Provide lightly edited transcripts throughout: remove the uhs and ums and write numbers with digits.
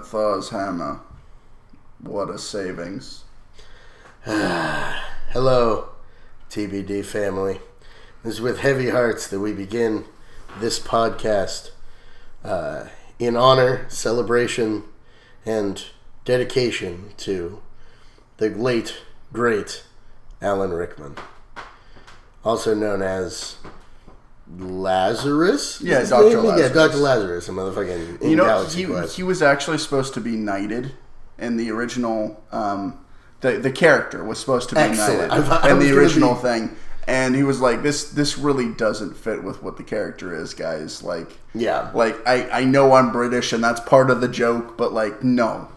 Thor's hammer. What a savings. Hello, TBD family. It is with heavy hearts that we begin this podcast in honor, celebration, and dedication to the late, great Alan Rickman. Also known as Lazarus? Yeah, Dr. Lazarus. Yeah, Dr. Lazarus, a motherfucking in Galaxy Quest. He was actually supposed to be knighted in the original... The character was supposed to be knighted in the original thing. And he was like, this really doesn't fit with what the character is, guys. Like, yeah. Like, I know I'm British and that's part of the joke, but like, no.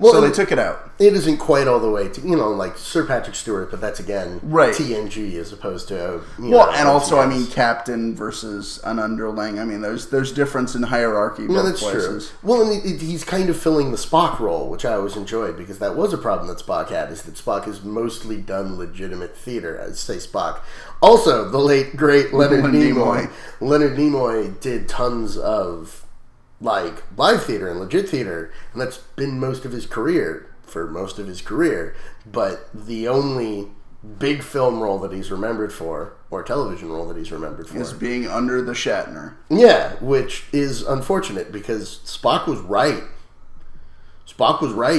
Well, so they took it out. It isn't quite all the way to, like Sir Patrick Stewart, but that's again TNG as opposed to and also I mean captain versus an underling. I mean there's difference in hierarchy. No, that's places. True. Well, and he's kind of filling the Spock role, which I always enjoyed because that was a problem that Spock had, is that Spock has mostly done legitimate theater. I'd say Spock. Also, the late great Leonard Nimoy. Leonard Nimoy did tons of like live theater and legit theater, and that's been most of his career, but the only big film role that he's remembered for, or television role that he's remembered for, is being under the Shatner. Yeah, which is unfortunate because Spock was right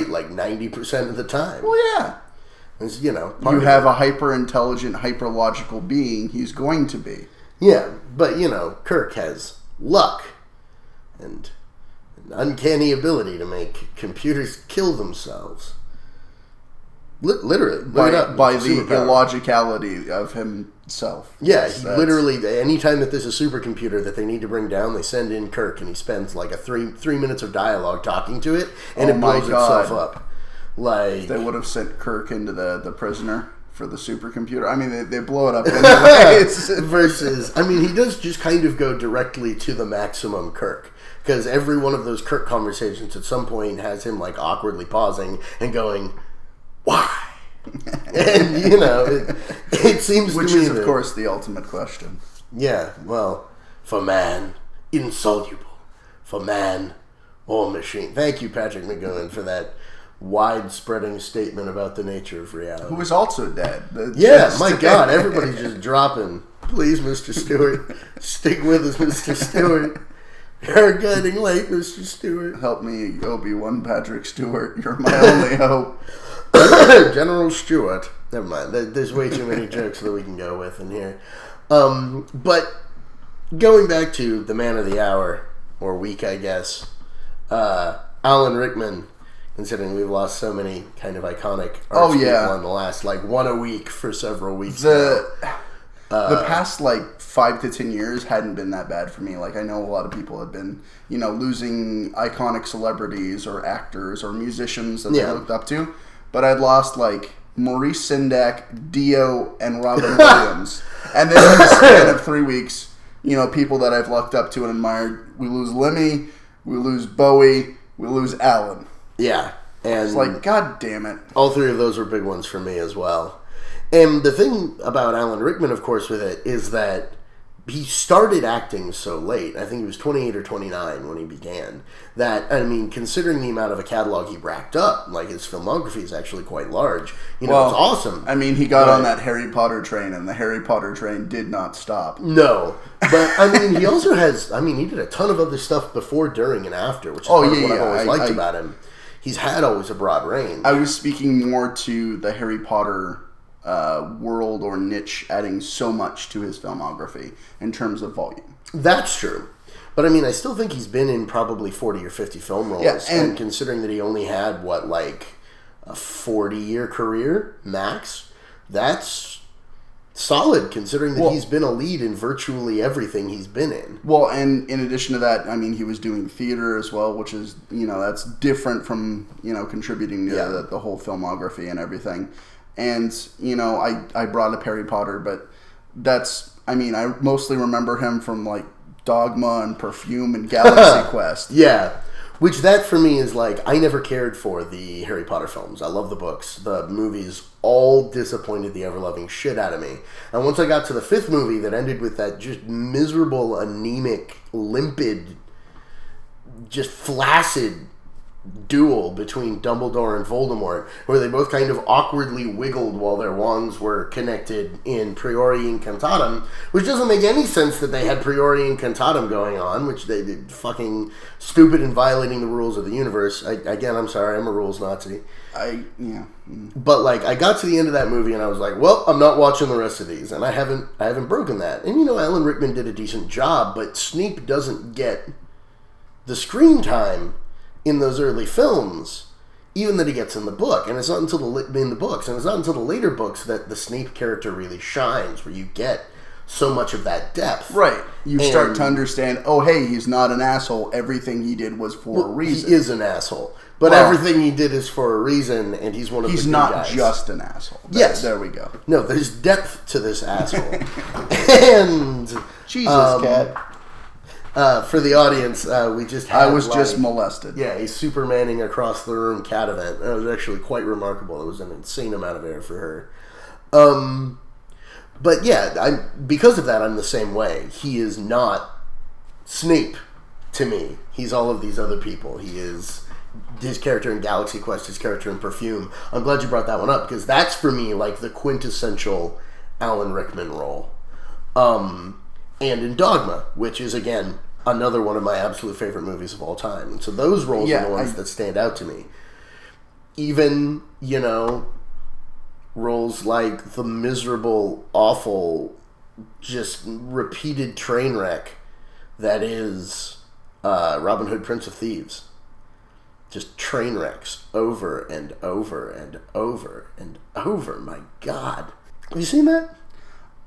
like 90% of the time. Well, yeah. It's, you have a hyper-intelligent, hyper-logical being, he's going to be. Yeah, but Kirk has luck and an uncanny ability to make computers kill themselves. Literally. By the illogicality of himself. Yeah, he literally, anytime that there's a supercomputer that they need to bring down, they send in Kirk, and he spends like a three minutes of dialogue talking to it, and it blows itself up. Like, if they would have sent Kirk into the prisoner for the supercomputer. I mean, they blow it up anyways. Versus, I mean, he does just kind of go directly to the maximum Kirk. Because every one of those Kirk conversations at some point has him like awkwardly pausing and going, why? And, it seems which to me is, of course, the ultimate question. Yeah, well, for man, insoluble. For man or machine. Thank you, Patrick McGowan, for that wide-spreading statement about the nature of reality. Who is also dead. My God, everybody's just dropping. Please, Mr. Stewart, stick with us, Mr. Stewart. You're getting late, Mr. Stewart. Help me, Obi-Wan Patrick Stewart. You're my only hope. General Stewart. Never mind. There's way too many jokes that we can go with in here. But going back to the man of the hour, or week, I guess, Alan Rickman. Considering we've lost so many kind of iconic arts people in the last, like, one a week for several weeks now. The past, 5 to 10 years hadn't been that bad for me. Like, I know a lot of people have been, losing iconic celebrities or actors or musicians that they looked up to. But I'd lost, Maurice Sendak, Dio, and Robin Williams. And then in the span of 3 weeks, people that I've looked up to and admired, we lose Lemmy, we lose Bowie, we lose Alan. Yeah. And it's like, God damn it. All three of those were big ones for me as well. And the thing about Alan Rickman, of course, with it, is that he started acting so late. I think he was 28 or 29 when he began. That, I mean, considering the amount of a catalog he racked up, his filmography is actually quite large. It's awesome. I mean, he got on that Harry Potter train, and the Harry Potter train did not stop. No. But, I mean, he also has, he did a ton of other stuff before, during, and after, which is what I've always liked about him. He's had always a broad range. I was speaking more to the Harry Potter world or niche, adding so much to his filmography in terms of volume. That's true. But I mean, I still think he's been in probably 40 or 50 film roles. Yeah, and considering that he only had, a 40-year career, max, that's solid, considering that he's been a lead in virtually everything he's been in. Well, and in addition to that, I mean, he was doing theater as well, which is, that's different from, contributing to the whole filmography and everything. And, I brought up Harry Potter, but I mostly remember him from, Dogma and Perfume and Galaxy Quest. Yeah. Which that for me is I never cared for the Harry Potter films. I love the books. The movies all disappointed the ever-loving shit out of me. And once I got to the 5th movie that ended with that just miserable, anemic, limpid, just flaccid duel between Dumbledore and Voldemort, where they both kind of awkwardly wiggled while their wands were connected in Priori Incantatem, which doesn't make any sense that they had Priori Incantatem going on, which they did fucking stupid and violating the rules of the universe. Again, I'm sorry, I'm a rules Nazi. But like, I got to the end of that movie and I was like, well, I'm not watching the rest of these, and I haven't broken that. And you know, Alan Rickman did a decent job, but Snape doesn't get the screen time in those early films, even that he gets in the book. And it's not until in the books, and it's not until the later books that the Snape character really shines, where you get so much of that depth. Right. You start to understand, oh, hey, he's not an asshole. Everything he did was for a reason. He is an asshole. But everything he did is for a reason, and he's one of the good guys. He's not just an asshole. Yes. There we go. No, there's depth to this asshole. And... Jesus, Cat. For the audience, we just had... I was just molested. Yeah, a Supermaning across the room cat event. That was actually quite remarkable. It was an insane amount of air for her. But yeah, because of that, I'm the same way. He is not Snape to me. He's all of these other people. He is his character in Galaxy Quest, his character in Perfume. I'm glad you brought that one up, because that's, for me, like the quintessential Alan Rickman role. And in Dogma, which is, again, another one of my absolute favorite movies of all time. And so those roles are the ones that stand out to me. Even, you know, roles like the miserable, awful, just repeated train wreck that is Robin Hood, Prince of Thieves. Just train wrecks over and over and over and over. My God. Have you seen that?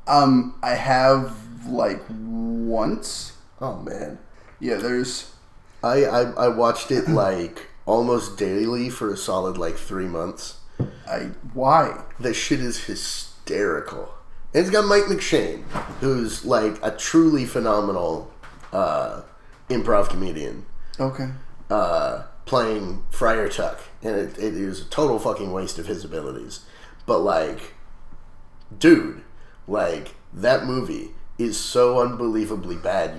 I have, like, once. Oh, man. Yeah, there's... I watched it, like, almost daily for a solid, like, 3 months. Why? That shit is hysterical. And it's got Mike McShane, who's, like, a truly phenomenal improv comedian. Okay. Playing Friar Tuck. And it was a total fucking waste of his abilities. But, like, dude, like, that movie is so unbelievably bad.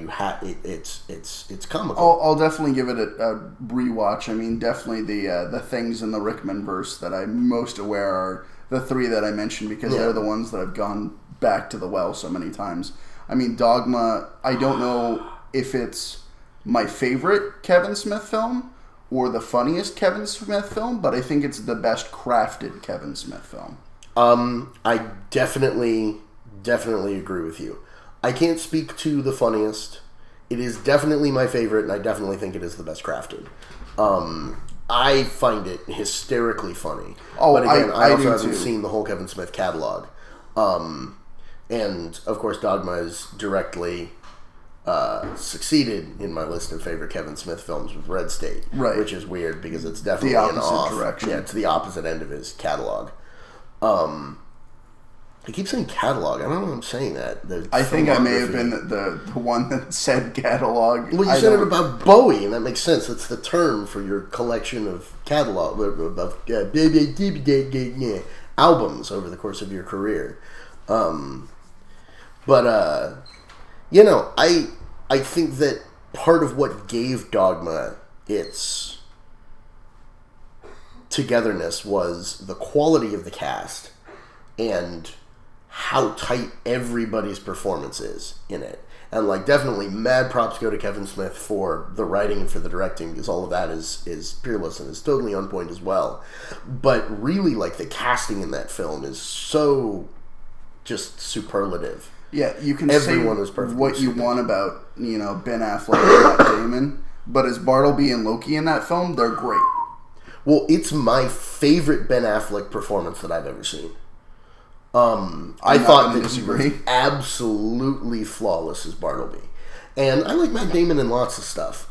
It's comical. I'll definitely give it a rewatch. I mean, definitely the things in the Rickman verse that I'm most aware are the three that I mentioned, because they're the ones that I've gone back to the well so many times. I mean, Dogma, I don't know if it's my favorite Kevin Smith film or the funniest Kevin Smith film, but I think it's the best crafted Kevin Smith film. I definitely agree with you. I can't speak to the funniest. It is definitely my favorite, and I definitely think it is the best crafted. I find it hysterically funny. Oh, but again, I also haven't seen the whole Kevin Smith catalog. And, of course, Dogma is directly succeeded in my list of favorite Kevin Smith films with Red State. Right. Which is weird, because it's definitely the opposite direction. Yeah, it's the opposite end of his catalog. I keep saying catalog. I don't know why I'm saying that. I think I may have been the one that said catalog. Well, you said it about Bowie, and that makes sense. That's the term for your collection of catalog of albums over the course of your career. But you know, I think that part of what gave Dogma its togetherness was the quality of the cast and how tight everybody's performance is in it. And, like, definitely mad props go to Kevin Smith for the writing and for the directing, because all of that is peerless and is totally on point as well. But really, like, the casting in that film is so just superlative. Yeah, you can say what you want about, you know, Ben Affleck and Matt Damon, but as Bartleby and Loki in that film, they're great. Well, it's my favorite Ben Affleck performance that I've ever seen. I thought that he was absolutely flawless as Bartleby. And I like Matt Damon in lots of stuff.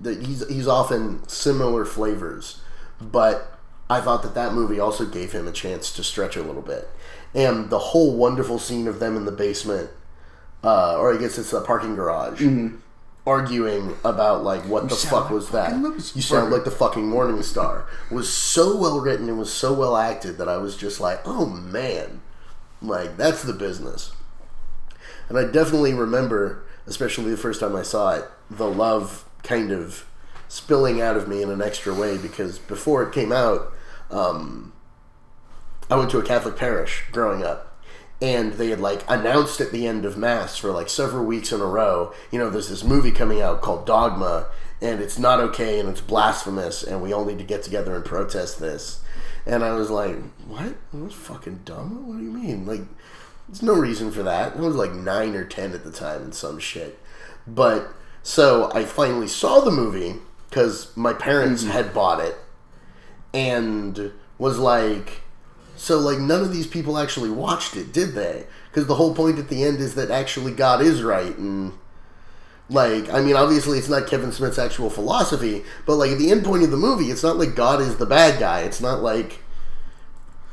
He's often similar flavors, but I thought that movie also gave him a chance to stretch a little bit. And the whole wonderful scene of them in the basement, or I guess it's the parking garage, arguing about, like, what the fuck was that? You sound like the fucking Morning Star. Was so well written and was so well acted that I was just like, oh man, like, that's the business. And I definitely remember, especially the first time I saw it, the love kind of spilling out of me in an extra way because before it came out, I went to a Catholic parish growing up. And they had, like, announced at the end of Mass for, like, several weeks in a row, you know, there's this movie coming out called Dogma, and it's not okay, and it's blasphemous, and we all need to get together and protest this. And I was like, what? That was fucking dumb? What do you mean? Like, there's no reason for that. I was, like, 9 or 10 at the time and some shit. But, so, I finally saw the movie, because my parents had bought it, and was like... So, like, none of these people actually watched it, did they? Because the whole point at the end is that actually God is right, and, like, I mean, obviously it's not Kevin Smith's actual philosophy, but, like, at the end point of the movie, it's not like God is the bad guy. It's not like...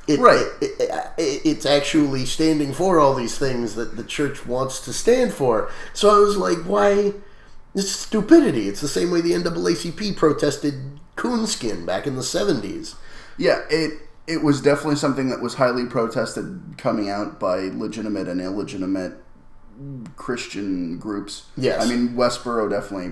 It's actually standing for all these things that the church wants to stand for. So I was like, why... It's stupidity. It's the same way the NAACP protested coonskin back in the 70s. Yeah, It was definitely something that was highly protested coming out by legitimate and illegitimate Christian groups. Yes. I mean, Westboro definitely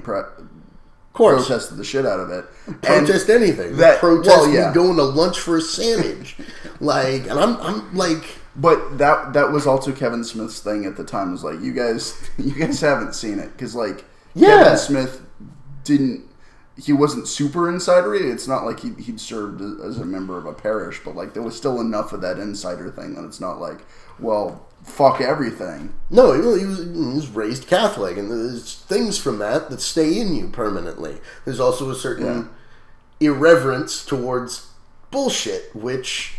protested the shit out of it. Protest anything. Protest me going to lunch for a sandwich. Like, and I'm like... But that was also Kevin Smith's thing at the time. Was like, you guys haven't seen it. Because, like, Kevin Smith he wasn't super insidery. It's not like he'd served as a member of a parish, but, like, there was still enough of that insider thing that it's not like, well, fuck everything. No, he was raised Catholic, and there's things from that stay in you permanently. There's also a certain irreverence towards bullshit, which,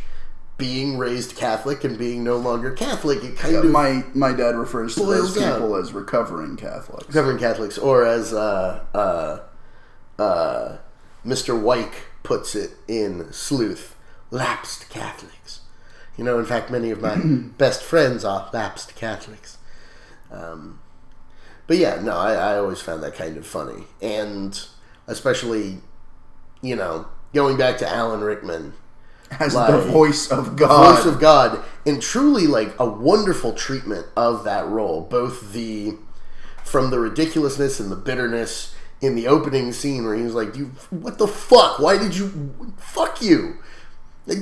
being raised Catholic and being no longer Catholic, it kind of... My dad refers to those people as recovering Catholics. Recovering Catholics, or as... Mr. Wyke puts it in Sleuth, lapsed Catholics. You know, in fact, many of my best friends are lapsed Catholics. But yeah, no, I always found that kind of funny. And especially, you know, going back to Alan Rickman. As the voice of God. Voice of God. And truly, like, a wonderful treatment of that role. Both from the ridiculousnly and the bitterness... in the opening scene where he was like, what the fuck? Why did you... Fuck you. Like,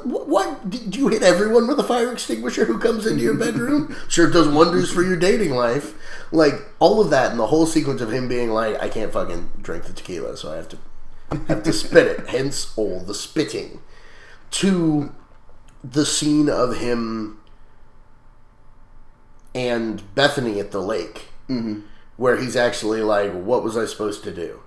what? Did you hit everyone with a fire extinguisher who comes into your bedroom? Sure does wonders for your dating life. Like, all of that and the whole sequence of him being like, I can't fucking drink the tequila, so I have to spit it. Hence all the spitting. To the scene of him and Bethany at the lake. Mm-hmm. Where he's actually like, what was I supposed to do?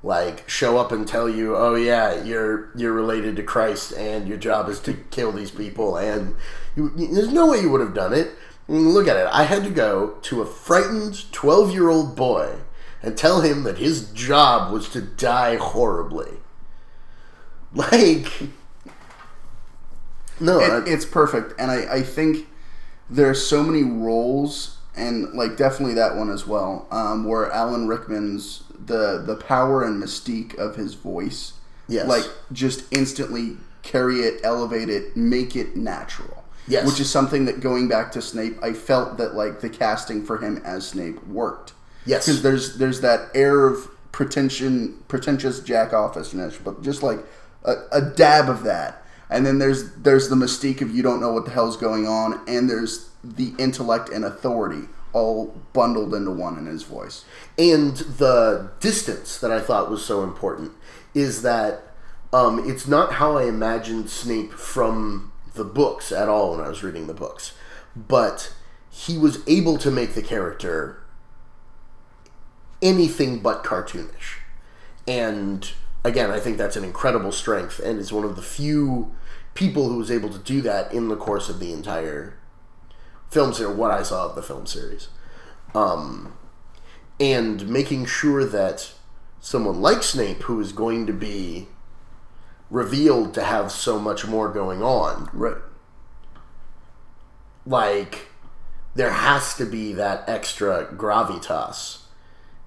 Like, show up and tell you, oh yeah, you're related to Christ and your job is to kill these people. And there's no way you would have done it. I mean, look at it. I had to go to a frightened 12-year-old boy and tell him that his job was to die horribly. Like, no. It's perfect. And I think there's so many roles... And, like, definitely that one as well, where Alan Rickman's, the power and mystique of his voice, like, just instantly carry it, elevate it, make it natural. Yes. Which is something that, going back to Snape, I felt that, like, the casting for him as Snape worked. Yes. Because there's that air of pretentious jack-offishness, but just, like, a dab of that. And then there's the mystique of you don't know what the hell's going on, and there's the intellect and authority all bundled into one in his voice. And the distance that I thought was so important is that it's not how I imagined Snape from the books at all when I was reading the books. But he was able to make the character anything but cartoonish. And again, I think that's an incredible strength and is one of the few people who was able to do that in the course of the entire film series, what I saw of the film series. And making sure that someone like Snape, who is going to be revealed to have so much more going on, right? Like, there has to be that extra gravitas,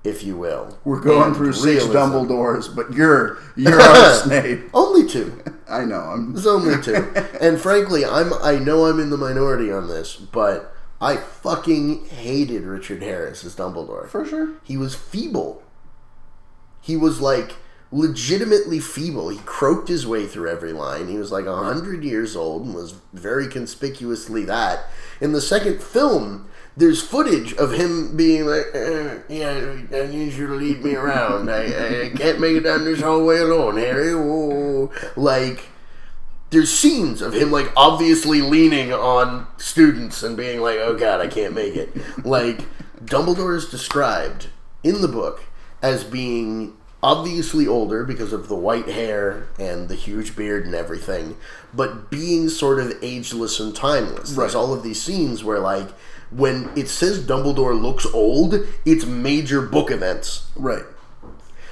if you will. We're going through realism. 6 Dumbledores, but you're our Snape. Only 2. I know. There's only 2. And frankly, I know I'm in the minority on this, but I fucking hated Richard Harris as Dumbledore. For sure. He was feeble. He was like legitimately feeble. He croaked his way through every line. He was like 100 years old and was very conspicuously that. In the second film, there's footage of him being like, yeah, I need you to lead me around. I can't make it down this hallway alone, Harry. Oh. Like, there's scenes of him, like, obviously leaning on students and being like, oh god, I can't make it. Like, Dumbledore is described in the book as being obviously older because of the white hair and the huge beard and everything, but being sort of ageless and timeless. There's all of these scenes where, like, when it says Dumbledore looks old, it's major book events. Right.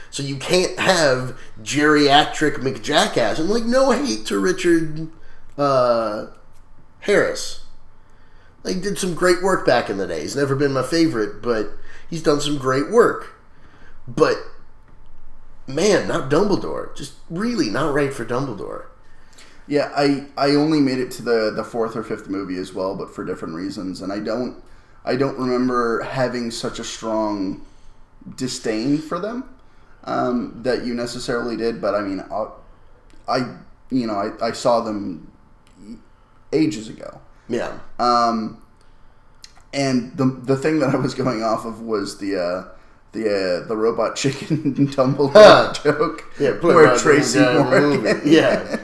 So you can't have geriatric McJackass. And, like, no hate to Richard Harris. Like, did some great work back in the day. He's never been my favorite, but he's done some great work. But, man, not Dumbledore. Just really not right for Dumbledore. Yeah, I only made it to the fourth or fifth movie as well, but for different reasons. And I don't remember having such a strong disdain for them that you necessarily did. But I mean, I saw them ages ago. Yeah. And the thing that I was going off of was the robot chicken Dumbledore joke. Yeah, where Tracy Morgan. Yeah.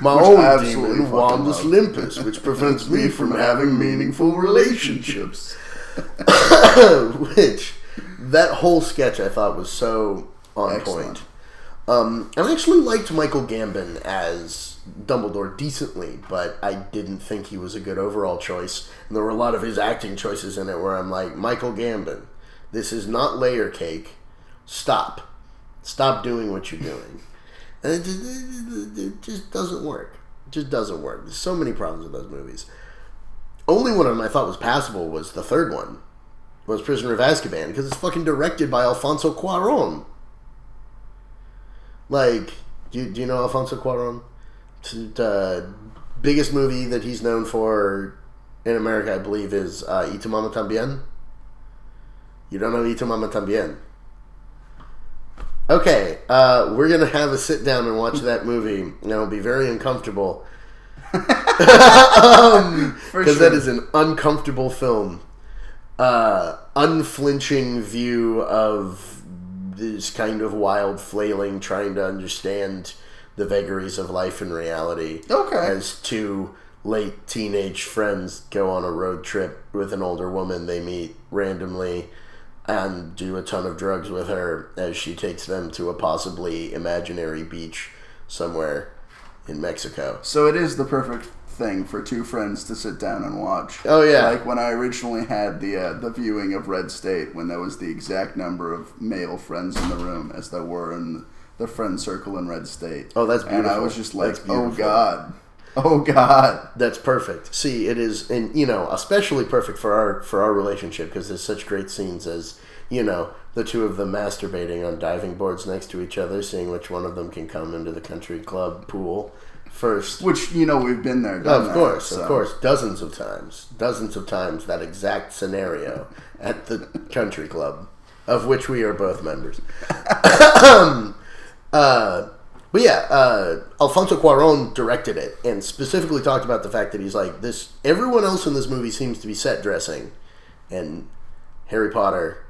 My own demon, Wandus Limpus, which prevents me from having meaningful relationships. Which, that whole sketch I thought was so on point. And I actually liked Michael Gambon as Dumbledore decently, but I didn't think he was a good overall choice. And there were a lot of his acting choices in it where I'm like, Michael Gambon, this is not layer cake. Stop. Stop doing what you're doing. And it just doesn't work. It just doesn't work. There's so many problems with those movies. Only one of them I thought was passable was the third one. Was Prisoner of Azkaban, because it's fucking directed by Alfonso Cuarón. Like, do you know Alfonso Cuarón? The biggest movie that he's known for in America, I believe, is Y Tu Mamá También. You don't know Y Tu Mamá También? Okay, we're going to have a sit down and watch that movie, and it'll be very uncomfortable. Because that is an uncomfortable film. Unflinching view of this kind of wild flailing, trying to understand the vagaries of life and reality. Okay. As two late teenage friends go on a road trip with an older woman they meet randomly and do a ton of drugs with her as she takes them to a possibly imaginary beach somewhere in Mexico. So it is the perfect thing for two friends to sit down and watch. Oh, yeah. Like when I originally had the viewing of Red State, when there was the exact number of male friends in the room as there were in the friend circle in Red State. Oh, that's beautiful. And I was just like, oh, God. Oh, God. That's perfect. See, it is, and especially perfect for our relationship, because there's such great scenes as, the two of them masturbating on diving boards next to each other, seeing which one of them can come into the country club pool first. Which, we've been there, done Of course. Dozens of times, that exact scenario at the country club, of which we are both members. But yeah, Alfonso Cuarón directed it and specifically talked about the fact that he's like, everyone else in this movie seems to be set dressing, and Harry Potter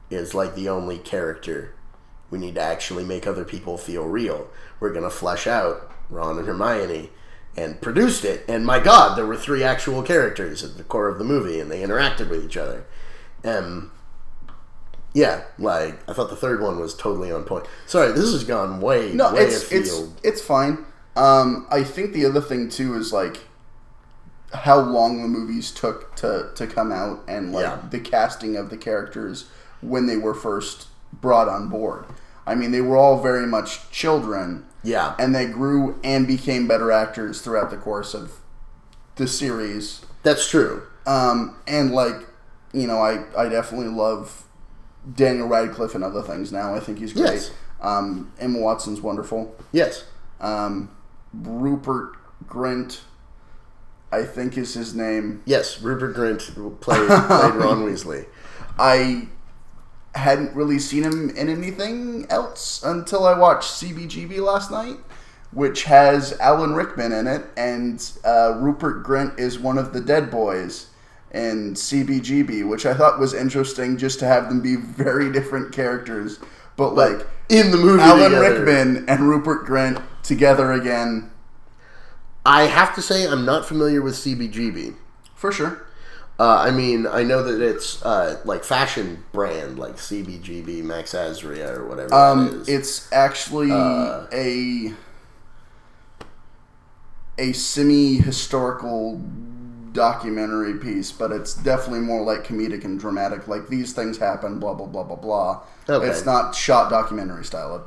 is like the only character. We need to actually make other people feel real. We're going to flesh out Ron and Hermione, and produced it, and my God, there were 3 actual characters at the core of the movie, and they interacted with each other. Yeah, like, I thought the third one was totally on point. Sorry, this has gone way afield. It's fine. I think the other thing, too, is, like, how long the movies took to come out, and, like, the casting of the characters when they were first brought on board. I mean, they were all very much children. Yeah. And they grew and became better actors throughout the course of the series. That's true. And, like, I definitely love Daniel Radcliffe and other things now. I think he's great. Yes. Emma Watson's wonderful. Yes. Rupert Grint, I think is his name. Yes, Rupert Grint played Ron Weasley. hadn't really seen him in anything else until I watched CBGB last night, which has Alan Rickman in it, and Rupert Grint is one of the dead boys in CBGB, which I thought was interesting just to have them be very different characters, but like in the movie Alan together. Rickman and Rupert Grint together again. I have to say I'm not familiar with CBGB. For sure. I mean, I know that it's like fashion brand, like CBGB, Max Azria, or whatever that is. It's actually a semi-historical documentary piece, but it's definitely more like comedic and dramatic. Like, these things happen, blah, blah, blah, blah, blah. Okay. It's not shot documentary style.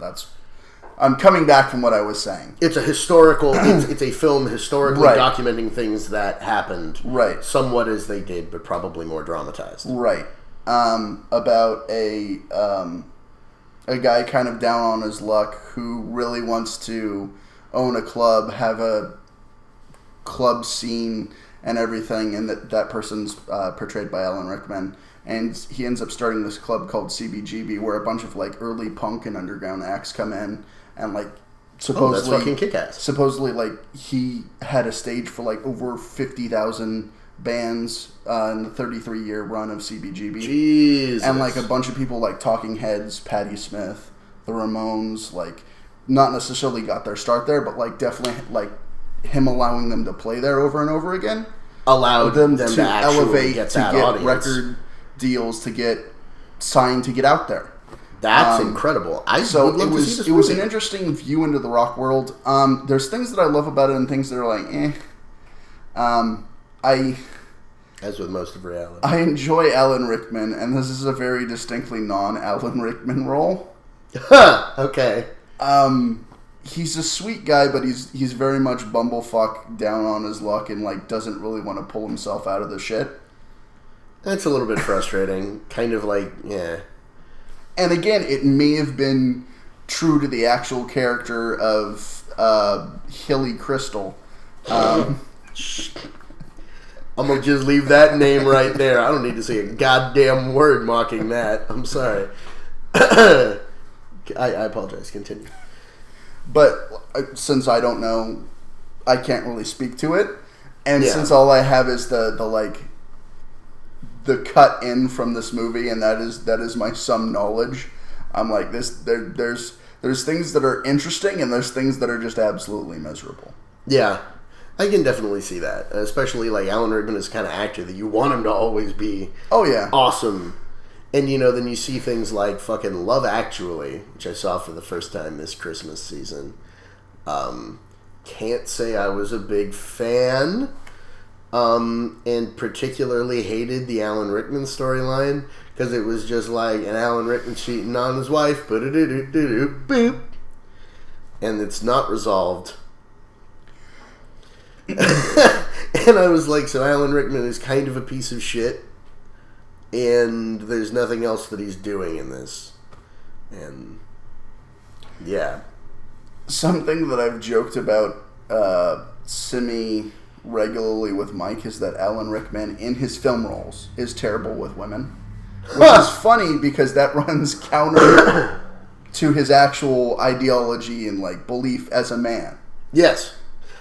I'm coming back from what I was saying. It's a historical, it's a film historically Right. documenting things that happened. Right. Somewhat as they did, but probably more dramatized. Right. About a guy kind of down on his luck who really wants to own a club, have a club scene and everything, and that person's portrayed by Alan Rickman. And he ends up starting this club called CBGB, where a bunch of like early punk and underground acts come in, and like supposedly, that's fucking kick-ass. Supposedly, like he had a stage for like over 50,000 bands in the 33-year run of CBGB. Jesus. And like a bunch of people like Talking Heads, Patti Smith, the Ramones, like not necessarily got their start there, but like definitely like him allowing them to play there over and over again allowed them to actually elevate, get to that get audience. record deals, to get signed, to get out there. That's incredible. So would love it to see was this it was movie. an interesting view into the rock world. There's things that I love about it and things that are like, eh. As with most of reality. I enjoy Alan Rickman, and this is a very distinctly non-Alan Rickman role. Okay. He's a sweet guy, but he's very much bumblefuck, down on his luck, and like doesn't really want to pull himself out of the shit. That's a little bit frustrating. Kind of like, yeah. And again, it may have been true to the actual character of Hilly Crystal. I'm going to just leave that name right there. I don't need to say a goddamn word mocking that. I'm sorry. I apologize. Continue. But since I don't know, I can't really speak to it. And Yeah. since all I have is the cut in from this movie, and that is my some knowledge, I'm like, there's things that are interesting, and there's things that are just absolutely miserable. Yeah. I can definitely see that. Especially like Alan Rickman is the kind of actor that you want him to always be Oh yeah. awesome. And then you see things like fucking Love Actually, which I saw for the first time this Christmas season. Can't say I was a big fan. And particularly hated the Alan Rickman storyline, because it was just like an Alan Rickman cheating on his wife, boop, and it's not resolved. And I was like, so Alan Rickman is kind of a piece of shit, and there's nothing else that he's doing in this. And yeah. Something that I've joked about semi-regularly with Mike is that Alan Rickman, in his film roles, is terrible with women. Which is funny, because that runs counter to his actual ideology and like belief as a man. Yes.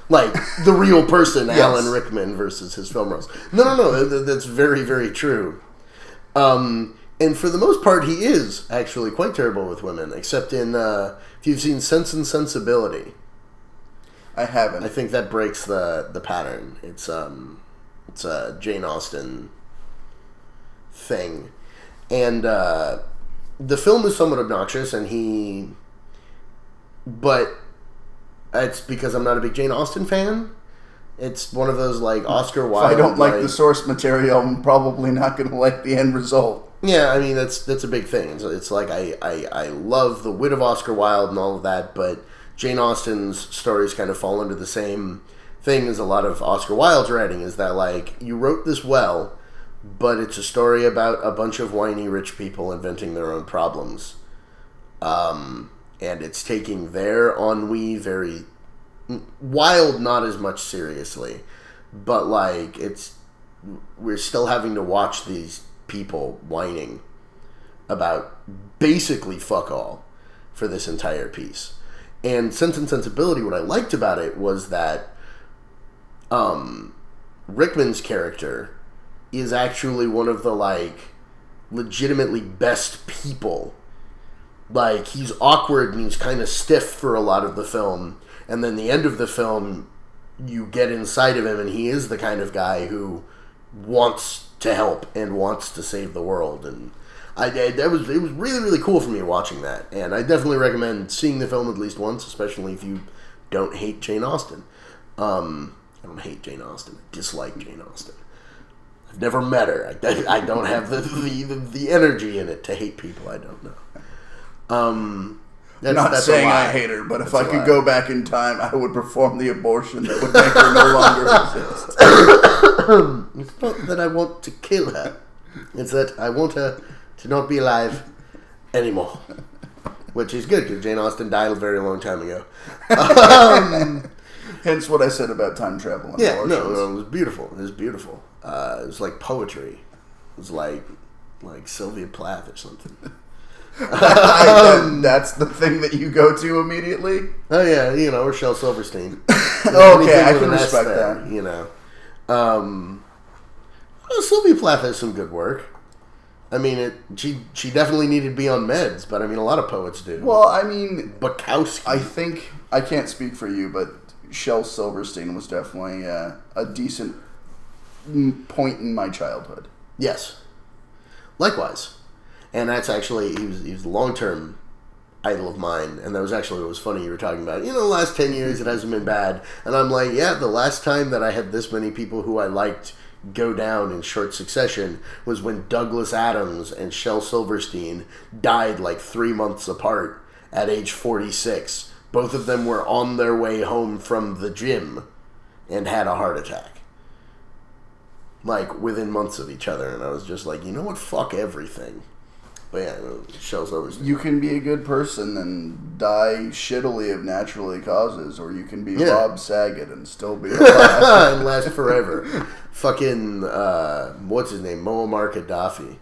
Like, the real person, Yes. Alan Rickman, versus his film roles. No, that's very, very true. And for the most part, he is actually quite terrible with women, except in, if you've seen Sense and Sensibility. I haven't. I think that breaks the pattern. It's a Jane Austen thing. And the film is somewhat obnoxious, but it's because I'm not a big Jane Austen fan. It's one of those like Oscar Wilde. If I don't like the source material, I'm probably not going to like the end result. Yeah, I mean that's a big thing. It's like I love the wit of Oscar Wilde and all of that, but Jane Austen's stories kind of fall into the same thing as a lot of Oscar Wilde's writing. Is that like, you wrote this well, but it's a story about a bunch of whiny rich people inventing their own problems. And it's taking their ennui very... Wilde not as much seriously, but like, we're still having to watch these people whining about basically fuck all for this entire piece. And Sense and Sensibility, what I liked about it was that Rickman's character is actually one of the, like, legitimately best people. Like, he's awkward and he's kind of stiff for a lot of the film, and then the end of the film, you get inside of him, and he is the kind of guy who wants to help and wants to save the world. And it was really, really cool for me watching that, and I definitely recommend seeing the film at least once, especially if you don't hate Jane Austen. I don't hate Jane Austen. I dislike Jane Austen. I've never met her. I don't have the energy in it to hate people I don't know. Not saying I hate her, but if I could go back in time, I would perform the abortion that would make her no longer exist. It's not that I want to kill her. It's that I want her to not be alive anymore. Which is good, because Jane Austen died a very long time ago. Hence what I said about time travel. Yeah, no, it was beautiful. It was beautiful. It was like poetry. It was like Sylvia Plath or something. That's the thing that you go to immediately? Oh yeah, or Shel Silverstein. Okay, I can respect that. Sylvia Plath has some good work. I mean, she definitely needed to be on meds, but I mean, a lot of poets do. Well, I mean, Bukowski. I think, I can't speak for you, but Shel Silverstein was definitely a decent point in my childhood. Yes. Likewise. And that's actually, he was a long-term idol of mine, and that was actually what was funny. You were talking about, the last 10 years it hasn't been bad. And I'm like, yeah, the last time that I had this many people who I liked go down in short succession was when Douglas Adams and Shel Silverstein died like 3 months apart at age 46. Both of them were on their way home from the gym and had a heart attack. Like, within months of each other. And I was just like, you know what? Fuck everything. But yeah, Shel Silverstein. You can be a good person and die shittily of naturally causes, or you can be Bob Saget and still be alive. And last forever. Fucking, what's his name? Muammar Gaddafi.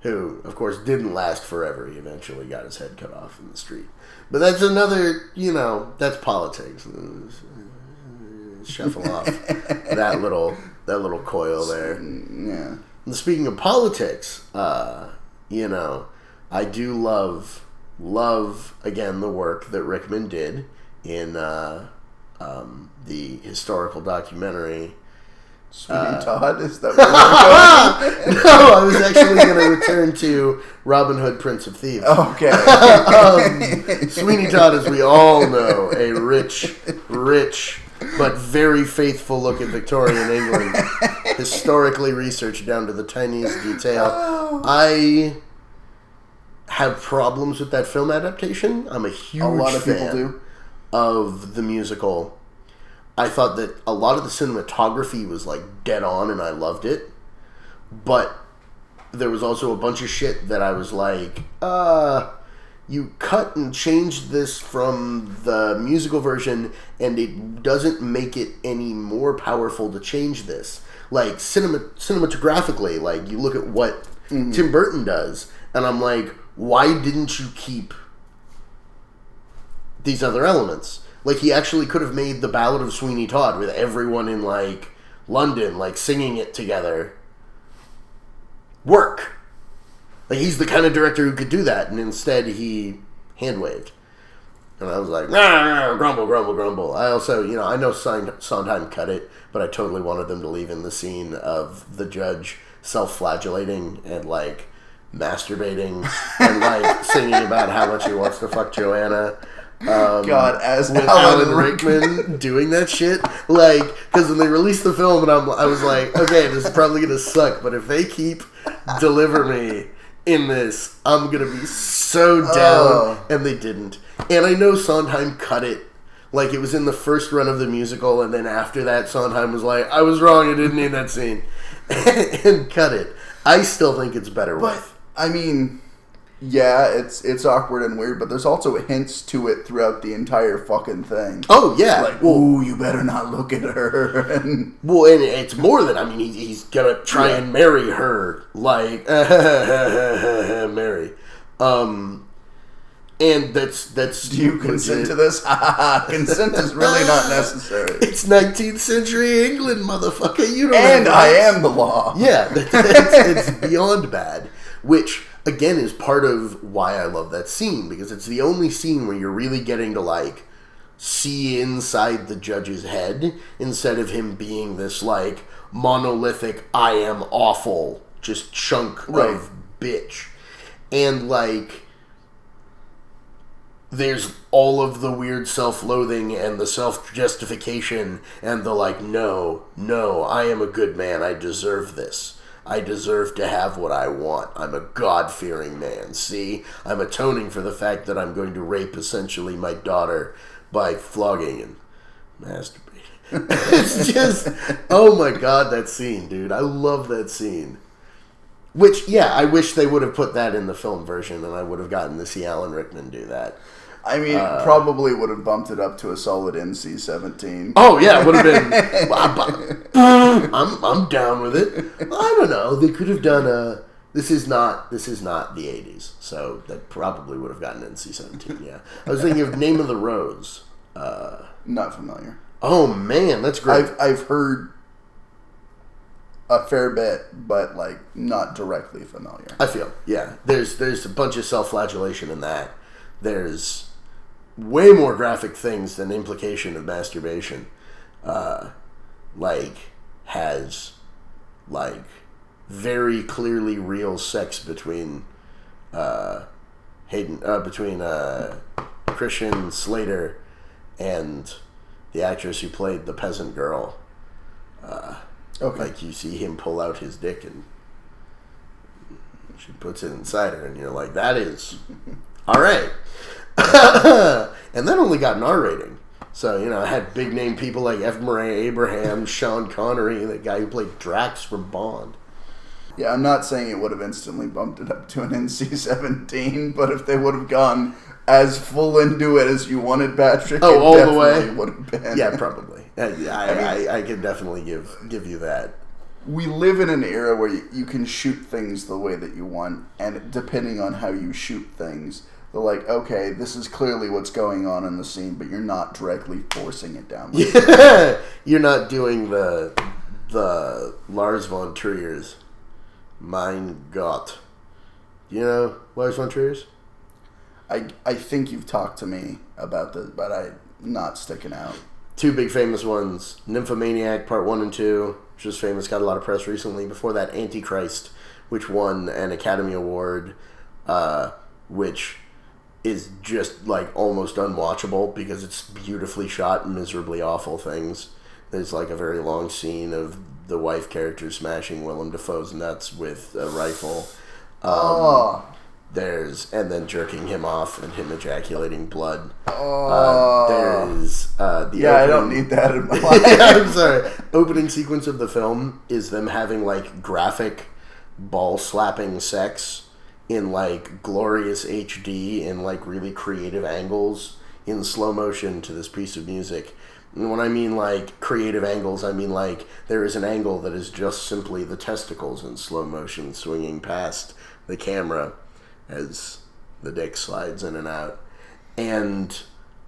Who, of course, didn't last forever. He eventually got his head cut off in the street. But that's another, that's politics. Shuffle off that little coil there. Yeah. And speaking of politics, I do love again the work that Rickman did in the historical documentary. Sweeney Todd, is that where you're going? No, I was actually going to return to Robin Hood, Prince of Thieves. Okay. Sweeney Todd, as we all know, a rich, but very faithful look at Victorian England, historically researched down to the tiniest detail. I have problems with that film adaptation. I'm a huge fan of the musical. I thought that a lot of the cinematography was like dead on, and I loved it. But there was also a bunch of shit that I was like, you cut and changed this from the musical version, and it doesn't make it any more powerful to change this. Like, cinematographically, like, you look at what Tim Burton does, and I'm like, why didn't you keep these other elements? Like, he actually could have made the Ballad of Sweeney Todd with everyone in, like, London, like, singing it together work. Like, he's the kind of director who could do that, and instead he hand-waved. And I was like, grumble, grumble, grumble. I also, I know Sondheim cut it, but I totally wanted them to leave in the scene of the judge self-flagellating and, like, masturbating and, like, singing about how much he wants to fuck Joanna. God, as with Alan Rickman doing that shit, like, because when they released the film, and I was like, okay, this is probably gonna suck, but if they keep Deliver Me in this, I'm gonna be so down. And they didn't. And I know Sondheim cut it, like, it was in the first run of the musical, and then after that, Sondheim was like, I was wrong, I didn't need that scene, and cut it. I still think it's better with. I mean, yeah, it's awkward and weird, but there's also hints to it throughout the entire fucking thing. Oh, yeah. Like, ooh, you better not look at her. And it's more than, I mean, he's gonna try and marry her, like, Mary. And that's Do you consent to this? Consent is really not necessary. It's 19th century England, motherfucker. You don't. And I am the law. Yeah, it's beyond bad. Which again is part of why I love that scene, because it's the only scene where you're really getting to like see inside the judge's head instead of him being this like monolithic I am awful just chunk of bitch. And like there's all of the weird self-loathing and the self-justification and the like, no, I am a good man, I deserve this. I deserve to have what I want. I'm a God-fearing man. See? I'm atoning for the fact that I'm going to rape essentially my daughter by flogging and masturbating. It's just, oh my God, that scene, dude. I love that scene. Which, yeah, I wish they would have put that in the film version and I would have gotten to see Alan Rickman do that. I mean, probably would have bumped it up to a solid NC-17. Oh yeah, it would have been. I'm down with it. I don't know. They could have done a. This is not the 80s, so that probably would have gotten NC-17. Yeah, I was thinking of Name of the Rose. Not familiar. Oh man, that's great. I've heard a fair bit, but like not directly familiar. I feel There's a bunch of self-flagellation in that. There's way more graphic things than implication of masturbation. Has very clearly real sex between Christian Slater and the actress who played the peasant girl. Okay. Like you see him pull out his dick and she puts it inside her, and you're like, that is all right. And that only got an R rating. So, I had big name people like F. Murray Abraham, Sean Connery, the guy who played Drax from Bond. Yeah, I'm not saying it would have instantly bumped it up to an NC-17, but if they would have gone as full into it as you wanted, Patrick, all the way, would have been. Yeah, probably. I can definitely give you that. We live in an era where you can shoot things the way that you want, and depending on how you shoot things, they're like, okay, this is clearly what's going on in the scene, but you're not directly forcing it down. You're not doing the Lars von Trier's Mein Gott. You know Lars von Trier's? I think you've talked to me about this, but I'm not sticking out. Two big famous ones. Nymphomaniac Part 1 and 2, which was famous, got a lot of press recently. Before that, Antichrist, which won an Academy Award, which is just like almost unwatchable because it's beautifully shot and miserably awful things. There's like a very long scene of the wife character smashing Willem Dafoe's nuts with a rifle. And then jerking him off and him ejaculating blood. There's the I don't need that in my life. I'm sorry. Opening sequence of the film is them having like graphic ball slapping sex in like glorious HD in like really creative angles in slow motion to this piece of music. And when I mean like creative angles, I mean like there is an angle that is just simply the testicles in slow motion swinging past the camera as the dick slides in and out. And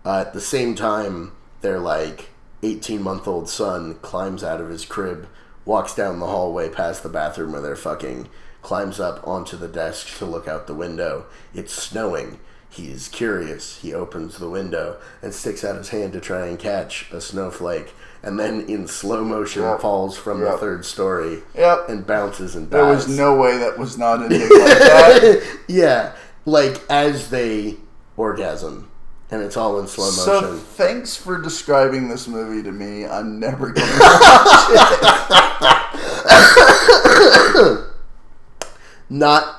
at the same time, their like 18-month-old son climbs out of his crib, walks down the hallway past the bathroom where they're fucking, climbs up onto the desk to look out the window. It's snowing. He's curious. He opens the window and sticks out his hand to try and catch a snowflake, and then in slow motion falls from the third story and bounces and dies. There was no way that was not ending like that. Yeah, like as they orgasm, and it's all in slow motion. So thanks for describing this movie to me. I'm never going to watch it. Not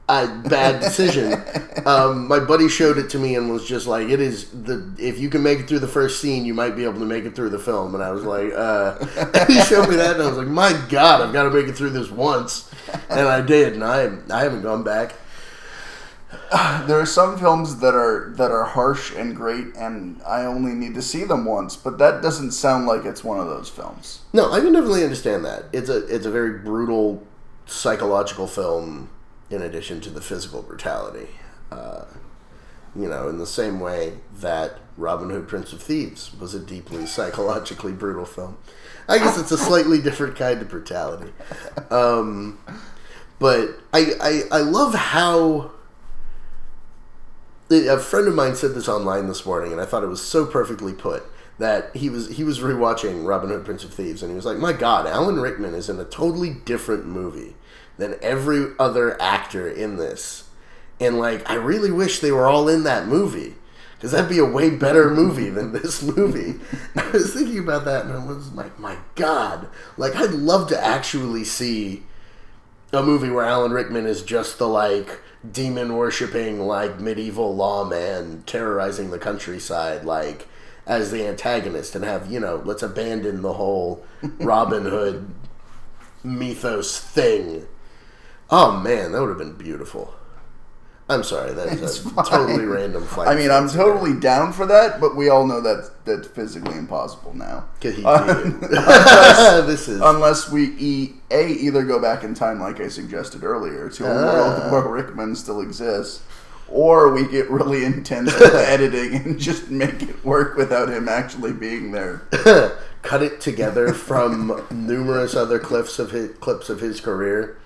a bad decision. My buddy showed it to me and was just like, if you can make it through the first scene, you might be able to make it through the film. And I was like, and he showed me that and I was like, my God, I've got to make it through this once. And I did, and I haven't gone back. There are some films that are harsh and great, and I only need to see them once, but that doesn't sound like it's one of those films. No, I can definitely understand that. It's a very brutal psychological film. in addition to the physical brutality. In the same way that Robin Hood, Prince of Thieves was a deeply psychologically brutal film. I guess it's a slightly different kind of brutality. But I love how... A friend of mine said this online this morning, and I thought it was so perfectly put, that he was rewatching Robin Hood, Prince of Thieves, and he was like, my God, Alan Rickman is in a totally different movie than every other actor in this. And, I really wish they were all in that movie, because that'd be a way better movie than this movie. I was thinking about that, and I was like, my God. I'd love to actually see a movie where Alan Rickman is just the, demon-worshipping, medieval lawman terrorizing the countryside, as the antagonist, and have, let's abandon the whole Robin Hood mythos thing. Oh, man, that would have been beautiful. I'm sorry, that's a totally random flight. I mean, I'm totally down for that, but we all know that's physically impossible now. Unless we either go back in time, like I suggested earlier, to a world where Rickman still exists, or we get really intense with the editing and just make it work without him actually being there. Cut it together from numerous other clips of his career.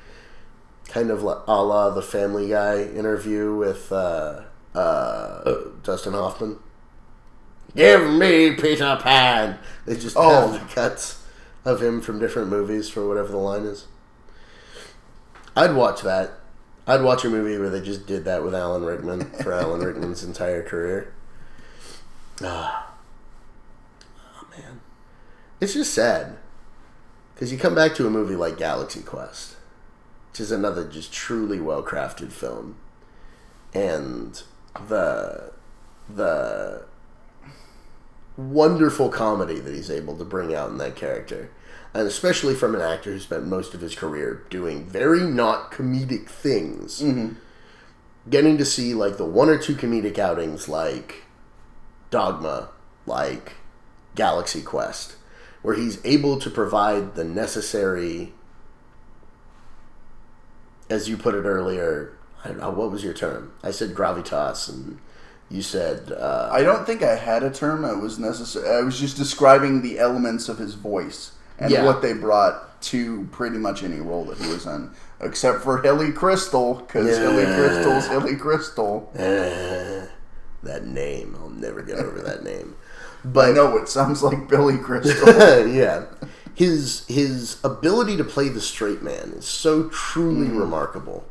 Kind of a la the Family Guy interview with Dustin Hoffman. Give me Peter Pan! They just have the cuts of him from different movies for whatever the line is. I'd watch that. I'd watch a movie where they just did that with Alan Rickman for Alan Rickman's entire career. Oh, man. It's just sad. Because you come back to a movie like Galaxy Quest, which is another just truly well-crafted film. And the wonderful comedy that he's able to bring out in that character. And especially from an actor who spent most of his career doing very not comedic things. Mm-hmm. Getting to see, the one or two comedic outings like Dogma, like Galaxy Quest, where he's able to provide the necessary... As you put it earlier, I don't know, what was your term? I said gravitas, and you said... I don't think I had a term. It was necessary. I was just describing the elements of his voice and what they brought to pretty much any role that he was in. Except for Hilly Crystal, because Hilly Crystal's Hilly Crystal. That name. I'll never get over that name. But I know, it sounds like Billy Crystal. Yeah. His ability to play the straight man is so truly remarkable.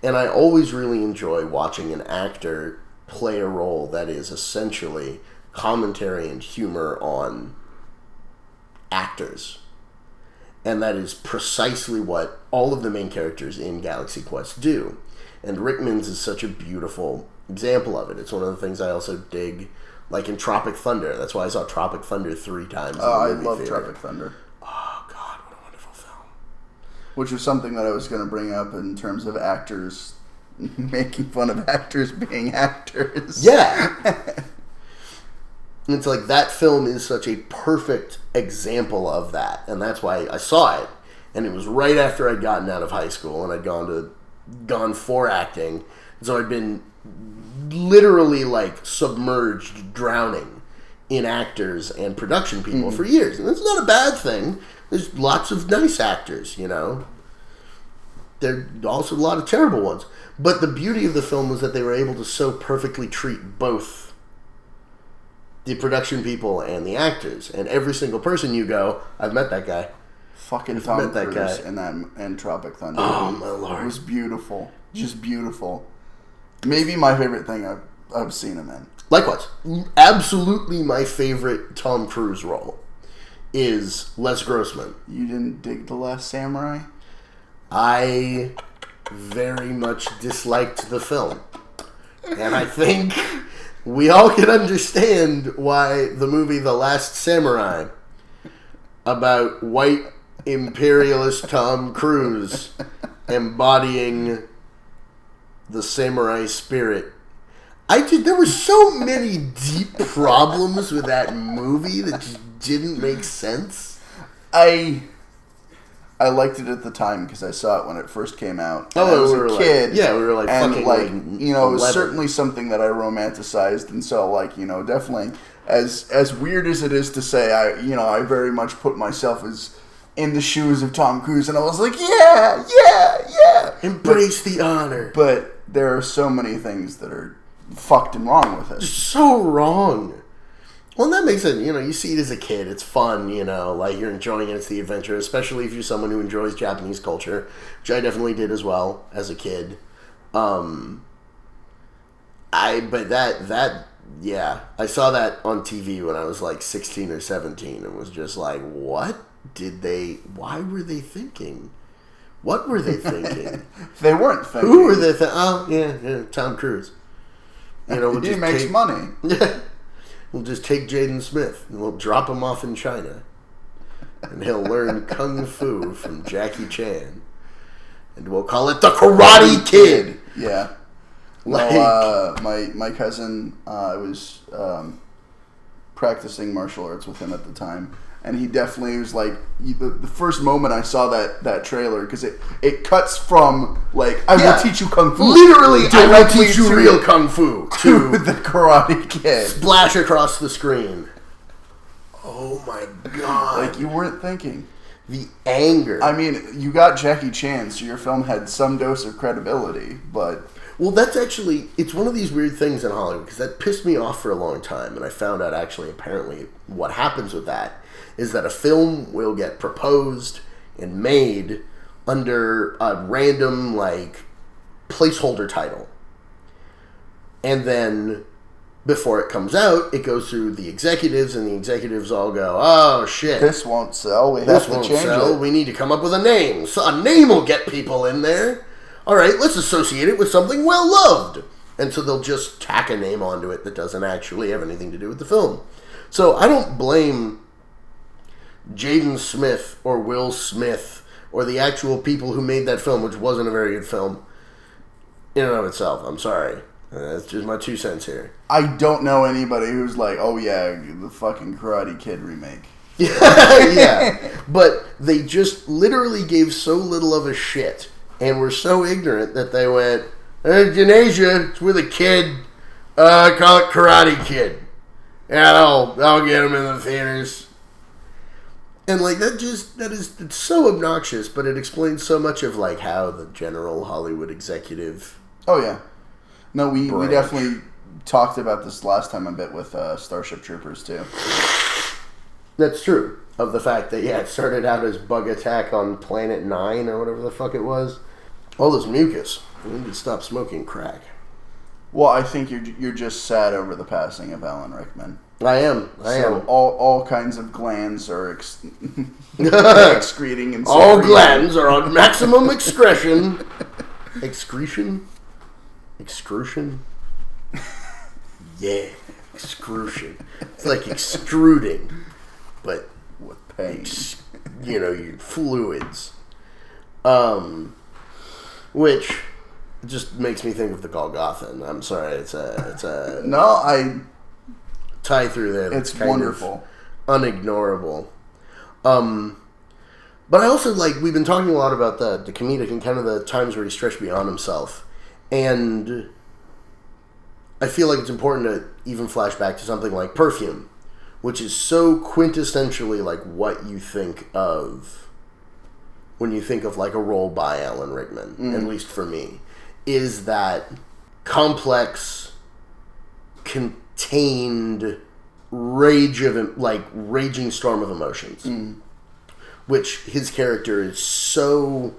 And I always really enjoy watching an actor play a role that is essentially commentary and humor on actors. And that is precisely what all of the main characters in Galaxy Quest do. And Rickman's is such a beautiful example of it. It's one of the things I also dig, in Tropic Thunder. That's why I saw Tropic Thunder 3 times in the movie I love theater. Tropic Thunder. Oh, God, what a wonderful film. Which was something that I was going to bring up in terms of actors, making fun of actors being actors. Yeah. It's that film is such a perfect example of that. And that's why I saw it. And it was right after I'd gotten out of high school and I'd gone for acting. So I'd been literally submerged, drowning in actors and production people for years. And that's not a bad thing. There's lots of nice actors, There are also a lot of terrible ones. But the beauty of the film was that they were able to so perfectly treat both the production people and the actors. And every single person you go, I've met that guy. Fucking Tom Cruise in Tropic Thunder. Oh, my Lord. It was beautiful. Just beautiful. Maybe my favorite thing I've seen him in. Likewise. Absolutely my favorite Tom Cruise role is Les Grossman. You didn't dig The Last Samurai? I very much disliked the film. And I think we all can understand why the movie The Last Samurai, about white imperialist Tom Cruise embodying the samurai spirit. There were so many deep problems with that movie that just didn't make sense. I I liked it at the time because I saw it when it first came out. Oh, I was we were a kid. we were like and fucking like, like you know, it was 11. certainly something that I romanticized, and so like, you know, definitely as weird as it is to say, I very much put myself as in the shoes of Tom Cruise, and I was like, yeah. Embrace the honor. But there are so many things that are fucked and wrong with it. So wrong. Well, that makes it, you know, you see it as a kid. It's fun, you know, like you're enjoying it. It's the adventure, especially if you're someone who enjoys Japanese culture, which I definitely did as well as a kid. I saw that on TV when I was like 16 or 17 and was just like, why were they thinking? What were they thinking? They weren't thinking. Who were they thinking? Yeah, Tom Cruise. You know, he makes money. Yeah. We'll just take Jaden Smith and we'll drop him off in China. And he'll learn Kung Fu from Jackie Chan. And we'll call it the Karate Kid. Yeah. Like, my cousin, I was practicing martial arts with him at the time. And he definitely was like, the first moment I saw that trailer, because it cuts from, like, I will teach you Kung Fu. Literally, I will teach you real Kung Fu. To the Karate Kid. Splash across the screen. Oh my God. Like, you weren't thinking. The anger. I mean, you got Jackie Chan, so your film had some dose of credibility, but... Well, that's actually, it's one of these weird things in Hollywood, because that pissed me off for a long time, and I found out actually, apparently, what happens with that is that a film will get proposed and made under a random, like, placeholder title. And then, before it comes out, it goes through the executives, and the executives all go, oh, shit. This won't sell. We have to change it. We need to come up with a name. So a name will get people in there. All right, let's associate it with something well-loved. And so they'll just tack a name onto it that doesn't actually have anything to do with the film. So I don't blame Jaden Smith or Will Smith or the actual people who made that film, which wasn't a very good film in and of itself. I'm sorry. That's just my 2 cents here. I don't know anybody who's like, oh yeah, the fucking Karate Kid remake. Yeah. But they just literally gave so little of a shit and were so ignorant that they went, Euthanasia, it's with a kid, call it Karate Kid. Yeah, I'll get him in the theaters. And like it's so obnoxious, but it explains so much of like how the general Hollywood executive. Oh yeah, no, we definitely talked about this last time a bit with Starship Troopers too. That's true. Of the fact that it started out as Bug Attack on Planet 9 or whatever the fuck it was. All this mucus. We need to stop smoking crack. Well, I think you're just sad over the passing of Alan Rickman. I am. So all kinds of glands are excreting and all glands are on maximum excretion. Excretion? Yeah, excrucian. It's like extruding, but with pain. Your fluids. Which just makes me think of the Golgotha. I'm sorry, it's a no, I tie through there. It's wonderful, unignorable. But I also we've been talking a lot about the comedic and kind of the times where he stretched beyond himself, and I feel like it's important to even flash back to something like Perfume, which is so quintessentially like what you think of when you think of like a role by Alan Rickman, at least for me, is that complex, contained raging storm of emotions, which his character is so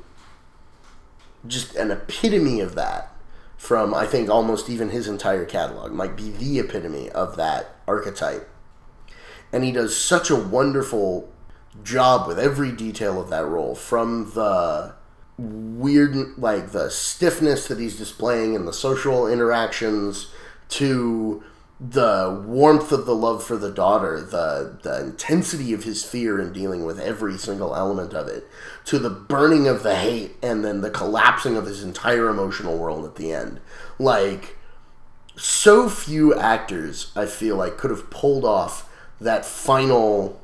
just an epitome of that. From I think almost even his entire catalog might be the epitome of that archetype, and he does such a wonderful job with every detail of that role, from the weird, like the stiffness that he's displaying in the social interactions, to the warmth of the love for the daughter, the intensity of his fear in dealing with every single element of it, to the burning of the hate, and then the collapsing of his entire emotional world at the end. Like, so few actors, I feel like, could have pulled off that final,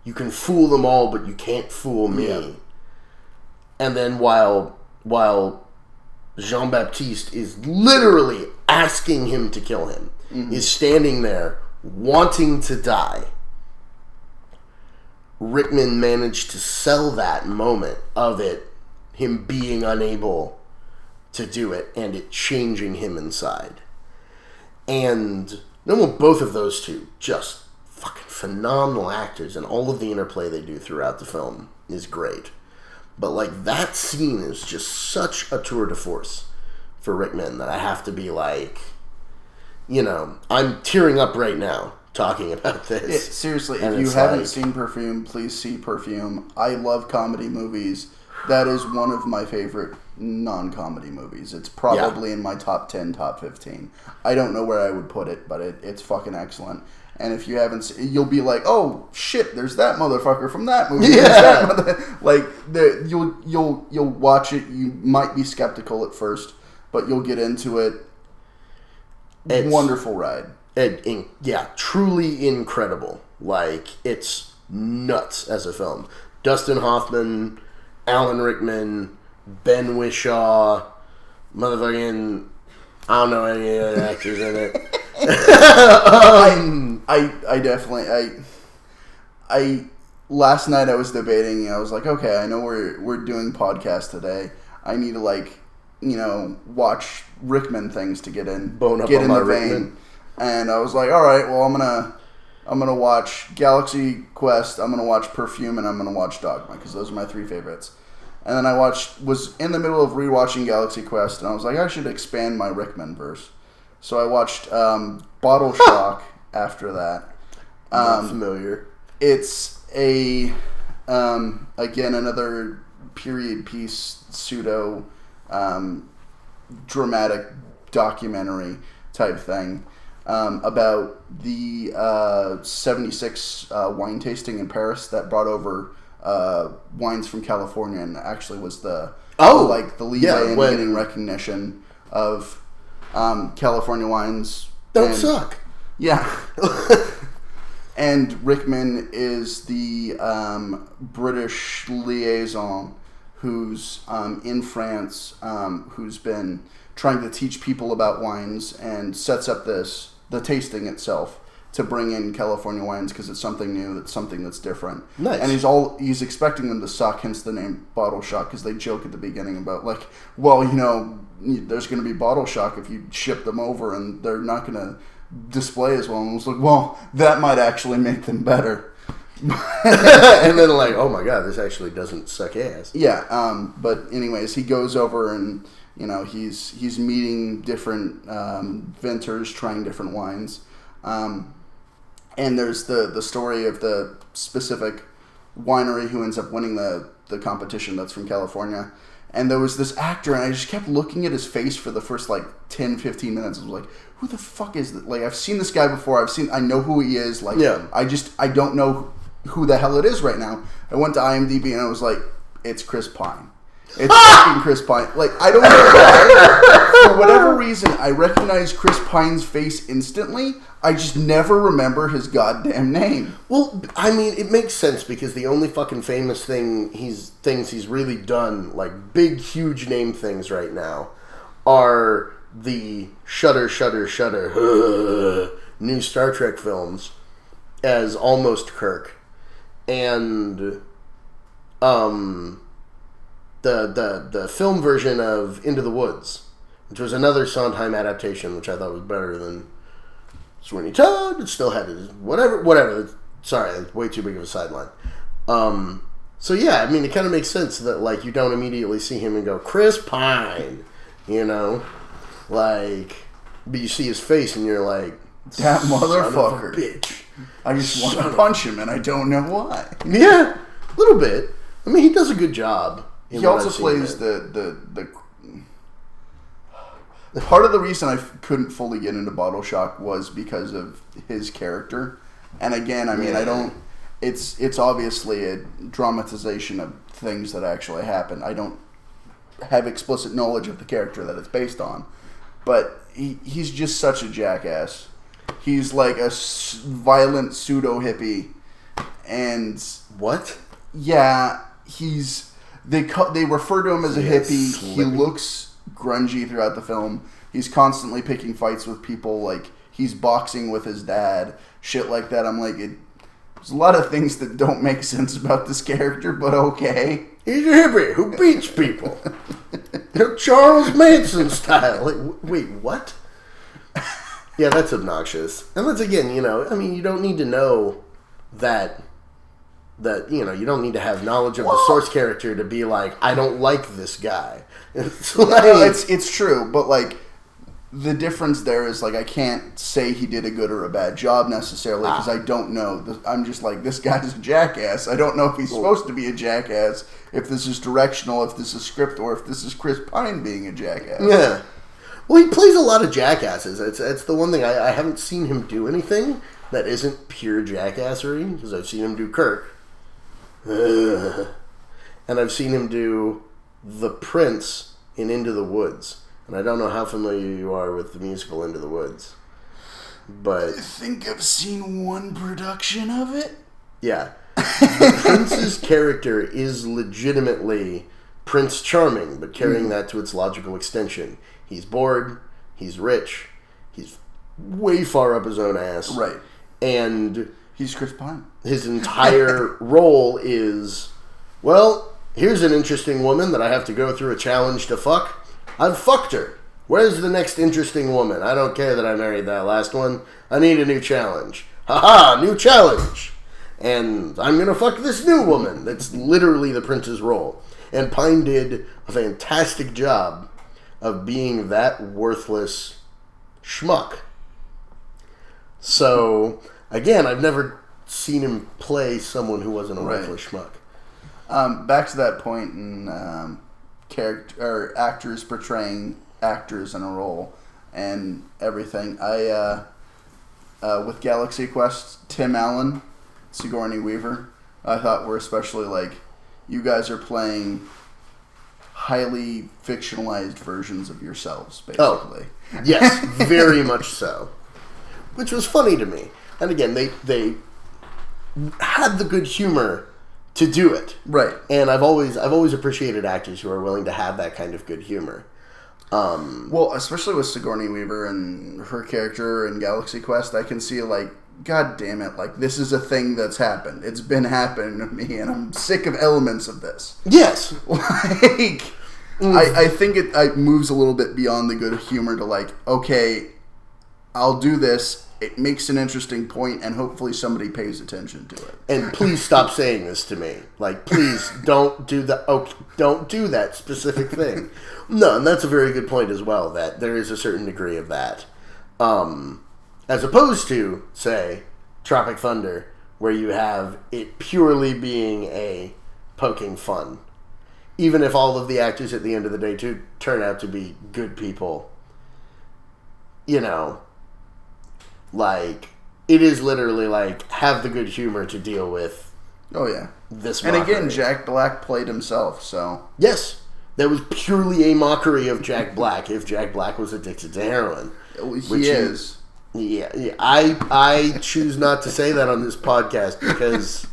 you can fool them all, but you can't fool me. And then while Jean-Baptiste is literally asking him to kill him, is standing there wanting to die, Rickman managed to sell that moment of it, him being unable to do it, and it changing him inside. And both of those two, just fucking phenomenal actors, and all of the interplay they do throughout the film is great. But, like, that scene is just such a tour de force for Rickman that I have to be like, I'm tearing up right now talking about this. Seriously, if you haven't seen Perfume, please see Perfume. I love comedy movies. That is one of my favorite non-comedy movies. It's probably in my top 10, top 15. I don't know where I would put it, but it's fucking excellent. And if you haven't seen, you'll be like, oh shit, there's that motherfucker from that movie. Yeah. You'll watch it. You might be skeptical at first, but you'll get into it. It's wonderful ride. Truly incredible. Like, it's nuts as a film. Dustin Hoffman, Alan Rickman, Ben Whishaw, motherfucking, I don't know any of the actors in it. I definitely last night I was debating. I was like, okay, I know we're doing podcast today. I need to watch Rickman things to get in the vein. Rickman. And I was like, all right, well, I'm gonna watch Galaxy Quest. I'm gonna watch Perfume, and I'm gonna watch Dogma, because those are my three favorites. And then I was in the middle of rewatching Galaxy Quest, and I was like, I should expand my Rickman verse. So I watched Bottle Shock after that. Not familiar. It's again, another period piece, pseudo dramatic documentary type thing about the 76 wine tasting in Paris that brought over wines from California, and actually was the leeway in getting recognition of California wines. Don't suck. Yeah. And Rickman is the British liaison who's in France, who's been trying to teach people about wines, and sets up the tasting itself to bring in California wines, because it's something new, that's something that's different. Nice. And he's expecting them to suck, hence the name Bottle Shock, because they joke at the beginning about, like, well, there's going to be bottle shock if you ship them over, and they're not going to display as well. And I was like, well, that might actually make them better. And then like, oh my god, this actually doesn't suck ass. Yeah, but anyways, he goes over and he's meeting different vintners, trying different wines, and there's the story of the specific winery who ends up winning the competition that's from California. And there was this actor, and I just kept looking at his face for the first 10, 15 minutes. I was like, who the fuck is that? Like, I've seen this guy before. I know who he is. Like, yeah. I don't know who the hell it is right now. I went to IMDb and I was like, it's Chris Pine. It's fucking Chris Pine. Like, I don't know why. For whatever reason, I recognize Chris Pine's face instantly. I just never remember his goddamn name. Well, I mean, it makes sense, because the only fucking famous things he's really done, like big, huge name things right now, are the Shudder new Star Trek films as Almost Kirk, and the film version of Into the Woods, which was another Sondheim adaptation, which I thought was better than Sweeney Todd. It still had his whatever. Sorry, that's way too big of a sideline. So yeah, I mean, it kind of makes sense that like you don't immediately see him and go Chris Pine, like, but you see his face and you're like, that motherfucker, bitch. I just want to punch him and I don't know why. Yeah, a little bit. I mean, he does a good job. He also plays the part of the reason I couldn't fully get into Bottle Shock was because of his character. And again, I mean, I don't. It's obviously a dramatization of things that actually happen. I don't have explicit knowledge of the character that it's based on, but he's just such a jackass. He's like a violent pseudo hippie, and what? Yeah, he's They refer to him as a hippie. He looks grungy throughout the film. He's constantly picking fights with people. Like, he's boxing with his dad. Shit like that. I'm like, there's a lot of things that don't make sense about this character, but okay. He's a hippie who beats people. Charles Manson style. Like, wait, what? Yeah, that's obnoxious. And that's, again, you don't need to know that, you don't need to have knowledge of the source character to be like, I don't like this guy. It's like... No, it's true, but, like, the difference there is, like, I can't say he did a good or a bad job necessarily because I don't know. I'm just like, this guy's a jackass. I don't know if he's supposed to be a jackass, if this is directional, if this is script, or if this is Chris Pine being a jackass. Yeah. Well, he plays a lot of jackasses. It's the one thing. I haven't seen him do anything that isn't pure jackassery, because I've seen him do Kirk. And I've seen him do the Prince in Into the Woods. And I don't know how familiar you are with the musical Into the Woods. But I think I've seen one production of it. Yeah. The Prince's character is legitimately Prince Charming, but carrying that to its logical extension. He's bored, he's rich, he's way far up his own ass. Right. And he's Chris Pine. His entire role is, well, here's an interesting woman that I have to go through a challenge to fuck. I've fucked her. Where's the next interesting woman? I don't care that I married that last one. I need a new challenge. Haha, new challenge. And I'm going to fuck this new woman. That's literally the Prince's role. And Pine did a fantastic job of being that worthless schmuck. So, again, I've never seen him play someone who wasn't a worthless schmuck. Back to that point in character or actors portraying actors in a role and everything. With Galaxy Quest, Tim Allen, Sigourney Weaver, I thought were especially like, you guys are playing highly fictionalized versions of yourselves, basically. Oh, yes, very much so. Which was funny to me. And again, they had the good humor to do it. Right. And I've always appreciated actors who are willing to have that kind of good humor. Well, especially with Sigourney Weaver and her character in Galaxy Quest, I can see, like, God damn it, like, this is a thing that's happened. It's been happening to me, and I'm sick of elements of this. Yes. Like, I think it moves a little bit beyond the good humor to, like, okay, I'll do this. It makes an interesting point, and hopefully somebody pays attention to it. And please stop saying this to me. Like, please don't do that. Oh, don't do that specific thing. No, and that's a very good point as well, that there is a certain degree of that. As opposed to, say, Tropic Thunder, where you have it purely being a poking fun. Even if all of the actors at the end of the day turn out to be good people. You know, like, it is literally like, have the good humor to deal with. Oh, yeah. This mockery. And again, mockery. Jack Black played himself, so. Yes. That was purely a mockery of Jack Black if Jack Black was addicted to heroin. He is. Yeah. I choose not to say that on this podcast because,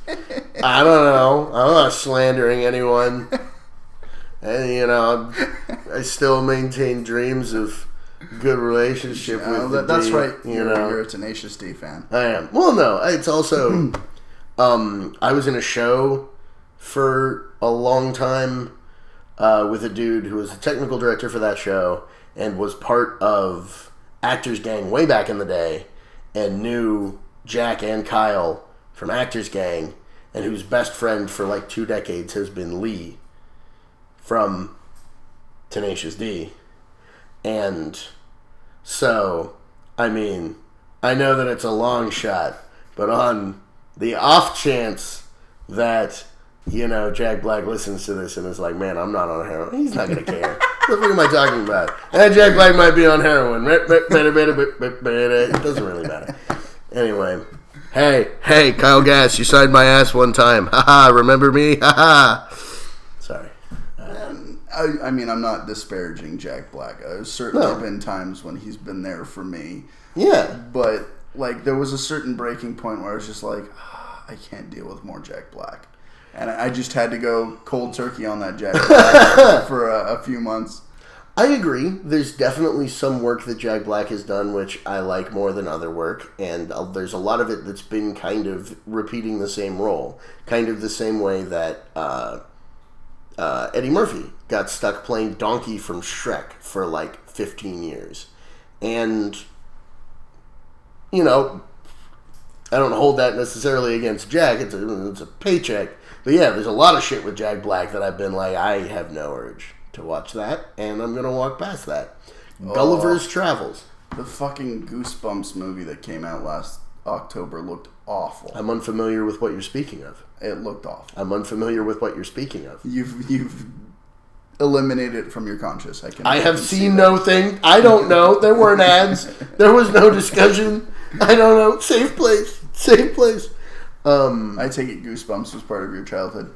I don't know, I'm not slandering anyone. And, you know, I still maintain dreams of good relationship with that's D, right. You're a Tenacious D fan. I am. Well, no, it's also, I was in a show for a long time with a dude who was the technical director for that show and was part of Actors Gang way back in the day and knew Jack and Kyle from Actors Gang and whose best friend for like 2 decades has been Lee from Tenacious D. And so, I mean, I know that it's a long shot, but on the off chance that, you know, Jack Black listens to this and is like, man, I'm not on heroin, he's not going to care. What the fuck am I talking about? And Jack Black might be on heroin. It doesn't really matter. Anyway. Hey, Kyle Gass, you signed my ass one time. Haha, remember me? Haha. Sorry. I mean, I'm not disparaging Jack Black. There's certainly been times when he's been there for me. Yeah. But, like, there was a certain breaking point where I was just like, I can't deal with more Jack Black. And I just had to go cold turkey on that Jack Black for a few months. I agree. There's definitely some work that Jack Black has done which I like more than other work, and there's a lot of it that's been kind of repeating the same role, kind of the same way that Eddie Murphy got stuck playing Donkey from Shrek for like 15 years. And, you know, I don't hold that necessarily against Jack. It's a paycheck. But yeah, there's a lot of shit with Jack Black that I've been like, I have no urge to watch that, and I'm going to walk past that. Gulliver's Travels. The fucking Goosebumps movie that came out last October looked awful. I'm unfamiliar with what you're speaking of. It looked awful. I'm unfamiliar with what you're speaking of. You've eliminated it from your conscious. I have seen no thing. I don't know. There weren't ads. There was no discussion. I don't know. Safe place. Safe place. I take it Goosebumps was part of your childhood.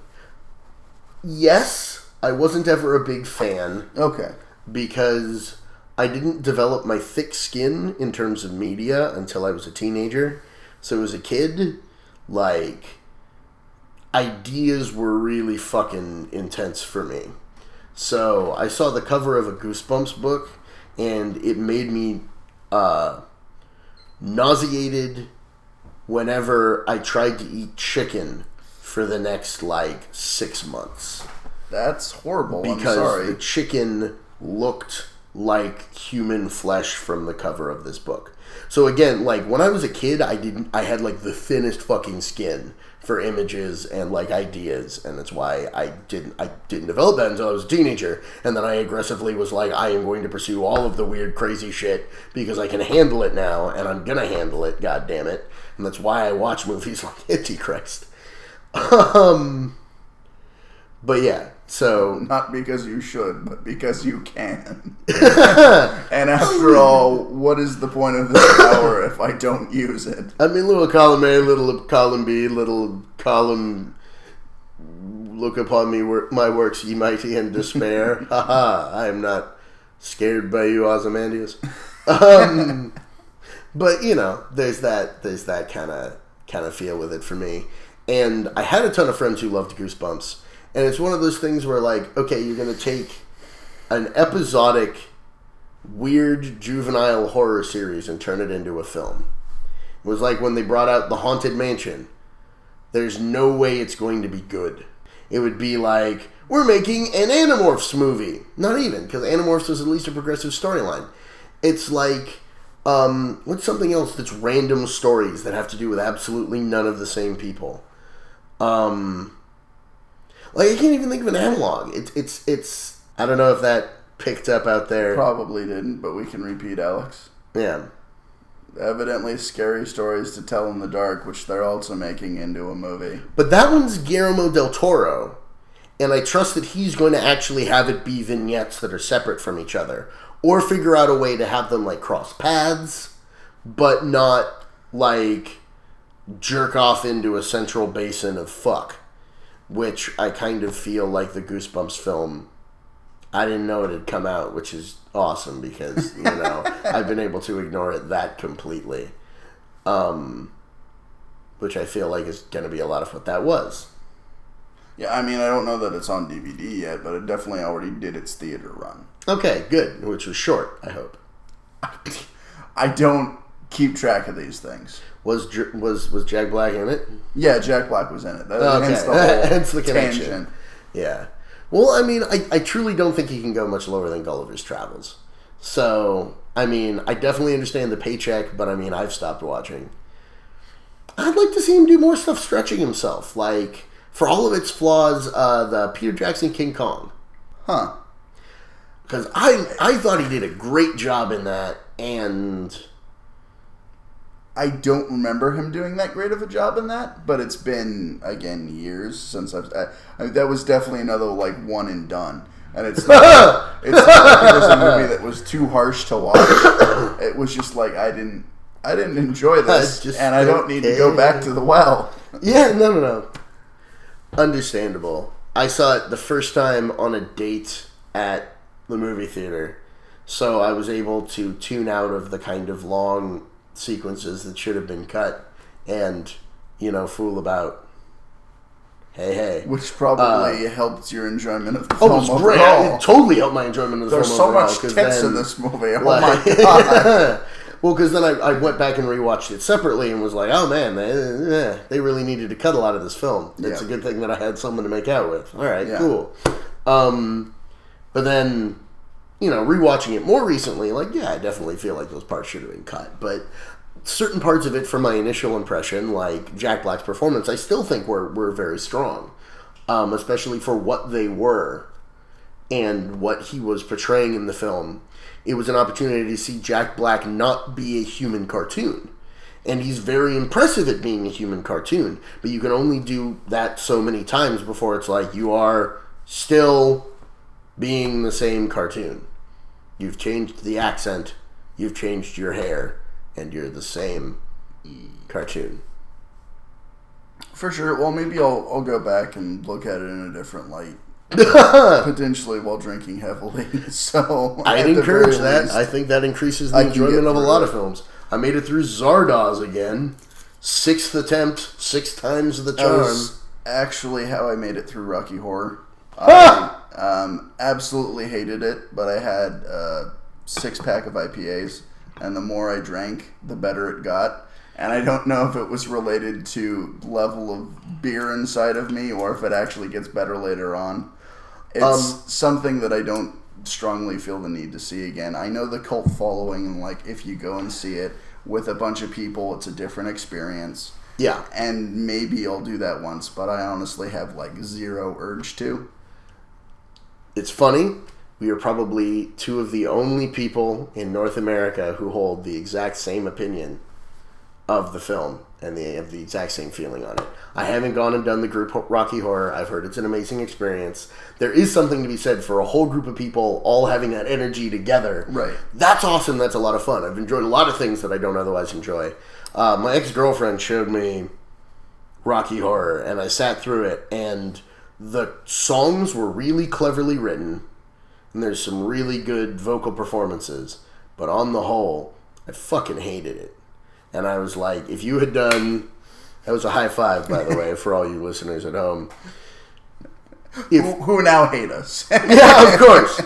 Yes. I wasn't ever a big fan. Okay. Because I didn't develop my thick skin in terms of media until I was a teenager. So as a kid, like, ideas were really fucking intense for me. So I saw the cover of a Goosebumps book, and it made me nauseated whenever I tried to eat chicken for the next, 6 months. That's horrible. Because I'm sorry. The chicken looked like human flesh from the cover of this book. So again, when I was a kid, I had the thinnest fucking skin for images and ideas, and that's why I didn't develop that until I was a teenager. And then I aggressively was like, I am going to pursue all of the weird, crazy shit because I can handle it now, and I'm gonna handle it. God damn it! And that's why I watch movies like Antichrist. But yeah. So not because you should, but because you can. And after all, what is the point of this power if I don't use it? I mean, little column A, little column B, little column look upon me, my works, ye mighty, in despair. Haha, I am not scared by you, Ozymandias. But there's that kind of feel with it for me. And I had a ton of friends who loved Goosebumps. And it's one of those things where, okay, you're going to take an episodic, weird, juvenile horror series and turn it into a film. It was like when they brought out The Haunted Mansion. There's no way it's going to be good. It would be like, we're making an Animorphs movie. Not even, because Animorphs was at least a progressive storyline. It's like, what's something else that's random stories that have to do with absolutely none of the same people? I can't even think of an analog. It's. I don't know if that picked up out there. Probably didn't, but we can repeat, Alex. Yeah. Evidently scary stories to tell in the dark, which they're also making into a movie. But that one's Guillermo del Toro, and I trust that he's going to actually have it be vignettes that are separate from each other, or figure out a way to have them cross paths, but not jerk off into a central basin of fuck. Which I kind of feel like the Goosebumps film, I didn't know it had come out, which is awesome because, I've been able to ignore it that completely. Which I feel like is going to be a lot of what that was. Yeah, I mean, I don't know that it's on DVD yet, but it definitely already did its theater run. Okay, good. Which was short, I hope. I don't keep track of these things. Was Jack Black in it? Yeah, Jack Black was in it. Hence the connection. Tangent. Yeah. Well, I mean, I truly don't think he can go much lower than Gulliver's Travels. So, I mean, I definitely understand the paycheck, but I mean, I've stopped watching. I'd like to see him do more stuff stretching himself. For all of its flaws, the Peter Jackson King Kong. Huh. Because I thought he did a great job in that, and I don't remember him doing that great of a job in that, but it's been, again, years since that was definitely another, one and done. And it's not it was a movie that was too harsh to watch. It was just I didn't enjoy this, and I don't need to go back to the well. Yeah, no. Understandable. I saw it the first time on a date at the movie theater, so I was able to tune out of the kind of long sequences that should have been cut and, fool about Hey. Which probably helped your enjoyment of the film. Oh, it was great. It totally helped my enjoyment of the There's film. There's so much tits in this movie. Oh my god. Well, because then I went back and rewatched it separately and was like, oh man, they really needed to cut a lot of this film. It's a good thing that I had someone to make out with. All right, cool. But then, rewatching it more recently, I definitely feel like those parts should have been cut. But certain parts of it from my initial impression, like Jack Black's performance, I still think were very strong. Especially for what they were and what he was portraying in the film. It was an opportunity to see Jack Black not be a human cartoon. And he's very impressive at being a human cartoon. But you can only do that so many times before it's like you are still being the same cartoon. You've changed the accent, you've changed your hair, and you're the same cartoon. For sure. Well, maybe I'll go back and look at it in a different light. Potentially while drinking heavily. So I'd encourage that. I think that increases the enjoyment of a lot of films. I made it through Zardoz again. 6th attempt, 6 times the charm. That was actually how I made it through Rocky Horror. I absolutely hated it, but I had a 6-pack of IPAs, and the more I drank, the better it got. And I don't know if it was related to level of beer inside of me or if it actually gets better later on. It's something that I don't strongly feel the need to see again. I know the cult following, and if you go and see it with a bunch of people, it's a different experience. Yeah. And maybe I'll do that once, but I honestly have zero urge to. It's funny. We are probably 2 of the only people in North America who hold the exact same opinion of the film and have the exact same feeling on it. I haven't gone and done the group Rocky Horror. I've heard it's an amazing experience. There is something to be said for a whole group of people all having that energy together. Right. That's awesome. That's a lot of fun. I've enjoyed a lot of things that I don't otherwise enjoy. My ex-girlfriend showed me Rocky Horror, and I sat through it, and the songs were really cleverly written, and there's some really good vocal performances, but on the whole, I fucking hated it. And I was like, if you had done... That was a high five, by the way, for all you listeners at home. Who now hate us. Yeah, of course.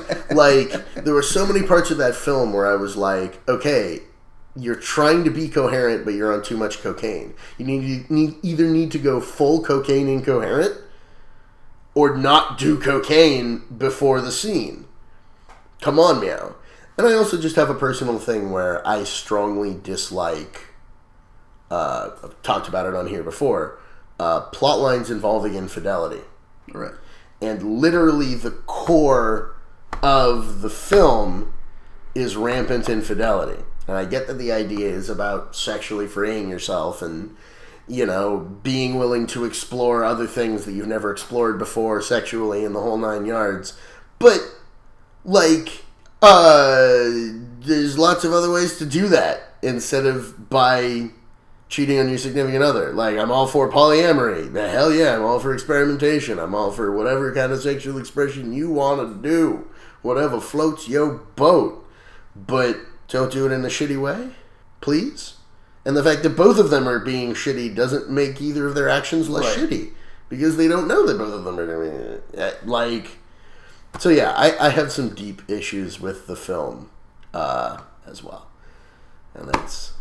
There were so many parts of that film where I was like, okay, you're trying to be coherent, but you're on too much cocaine. You either need to go full cocaine incoherent or not do cocaine before the scene. Come on, meow. And I also just have a personal thing where I strongly dislike... I've talked about it on here before. Plot lines involving infidelity. Right. And literally the core of the film is rampant infidelity. And I get that the idea is about sexually freeing yourself and, being willing to explore other things that you've never explored before sexually and the whole 9 yards. But, there's lots of other ways to do that instead of by... cheating on your significant other. I'm all for polyamory. The hell yeah, I'm all for experimentation. I'm all for whatever kind of sexual expression you want to do. Whatever floats your boat. But don't do it in a shitty way, please. And the fact that both of them are being shitty doesn't make either of their actions less shitty. Because they don't know that both of them are doing it. So yeah, I have some deep issues with the film as well. And that's...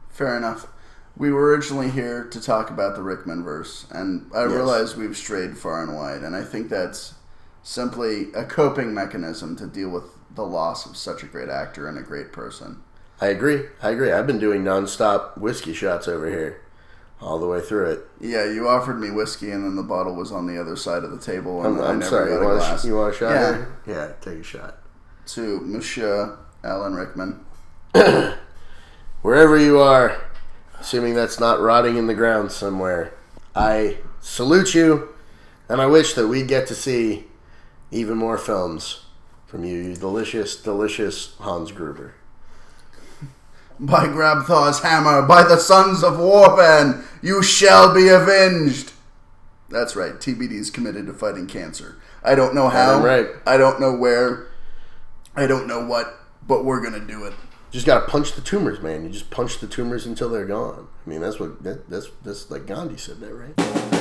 Fair enough. We were originally here to talk about the Rickman verse, and I realize we've strayed far and wide, and I think that's simply a coping mechanism to deal with the loss of such a great actor and a great person. I agree. I've been doing nonstop whiskey shots over here, all the way through it. Yeah, you offered me whiskey, and then the bottle was on the other side of the table, and I never sorry, got a glass. You want a shot? Yeah. Yeah, take a shot. To Monsieur Alan Rickman. Wherever you are... assuming that's not rotting in the ground somewhere, I salute you, and I wish that we get to see even more films from you delicious, delicious Hans Gruber. By Grabthar's hammer, by the sons of Warban, you shall be avenged! That's right, TBD is committed to fighting cancer. I don't know how, right. I don't know where, I don't know what, but we're gonna do it. Just gotta punch the tumors, man. You just punch the tumors until they're gone. I mean, that's like Gandhi said that, right?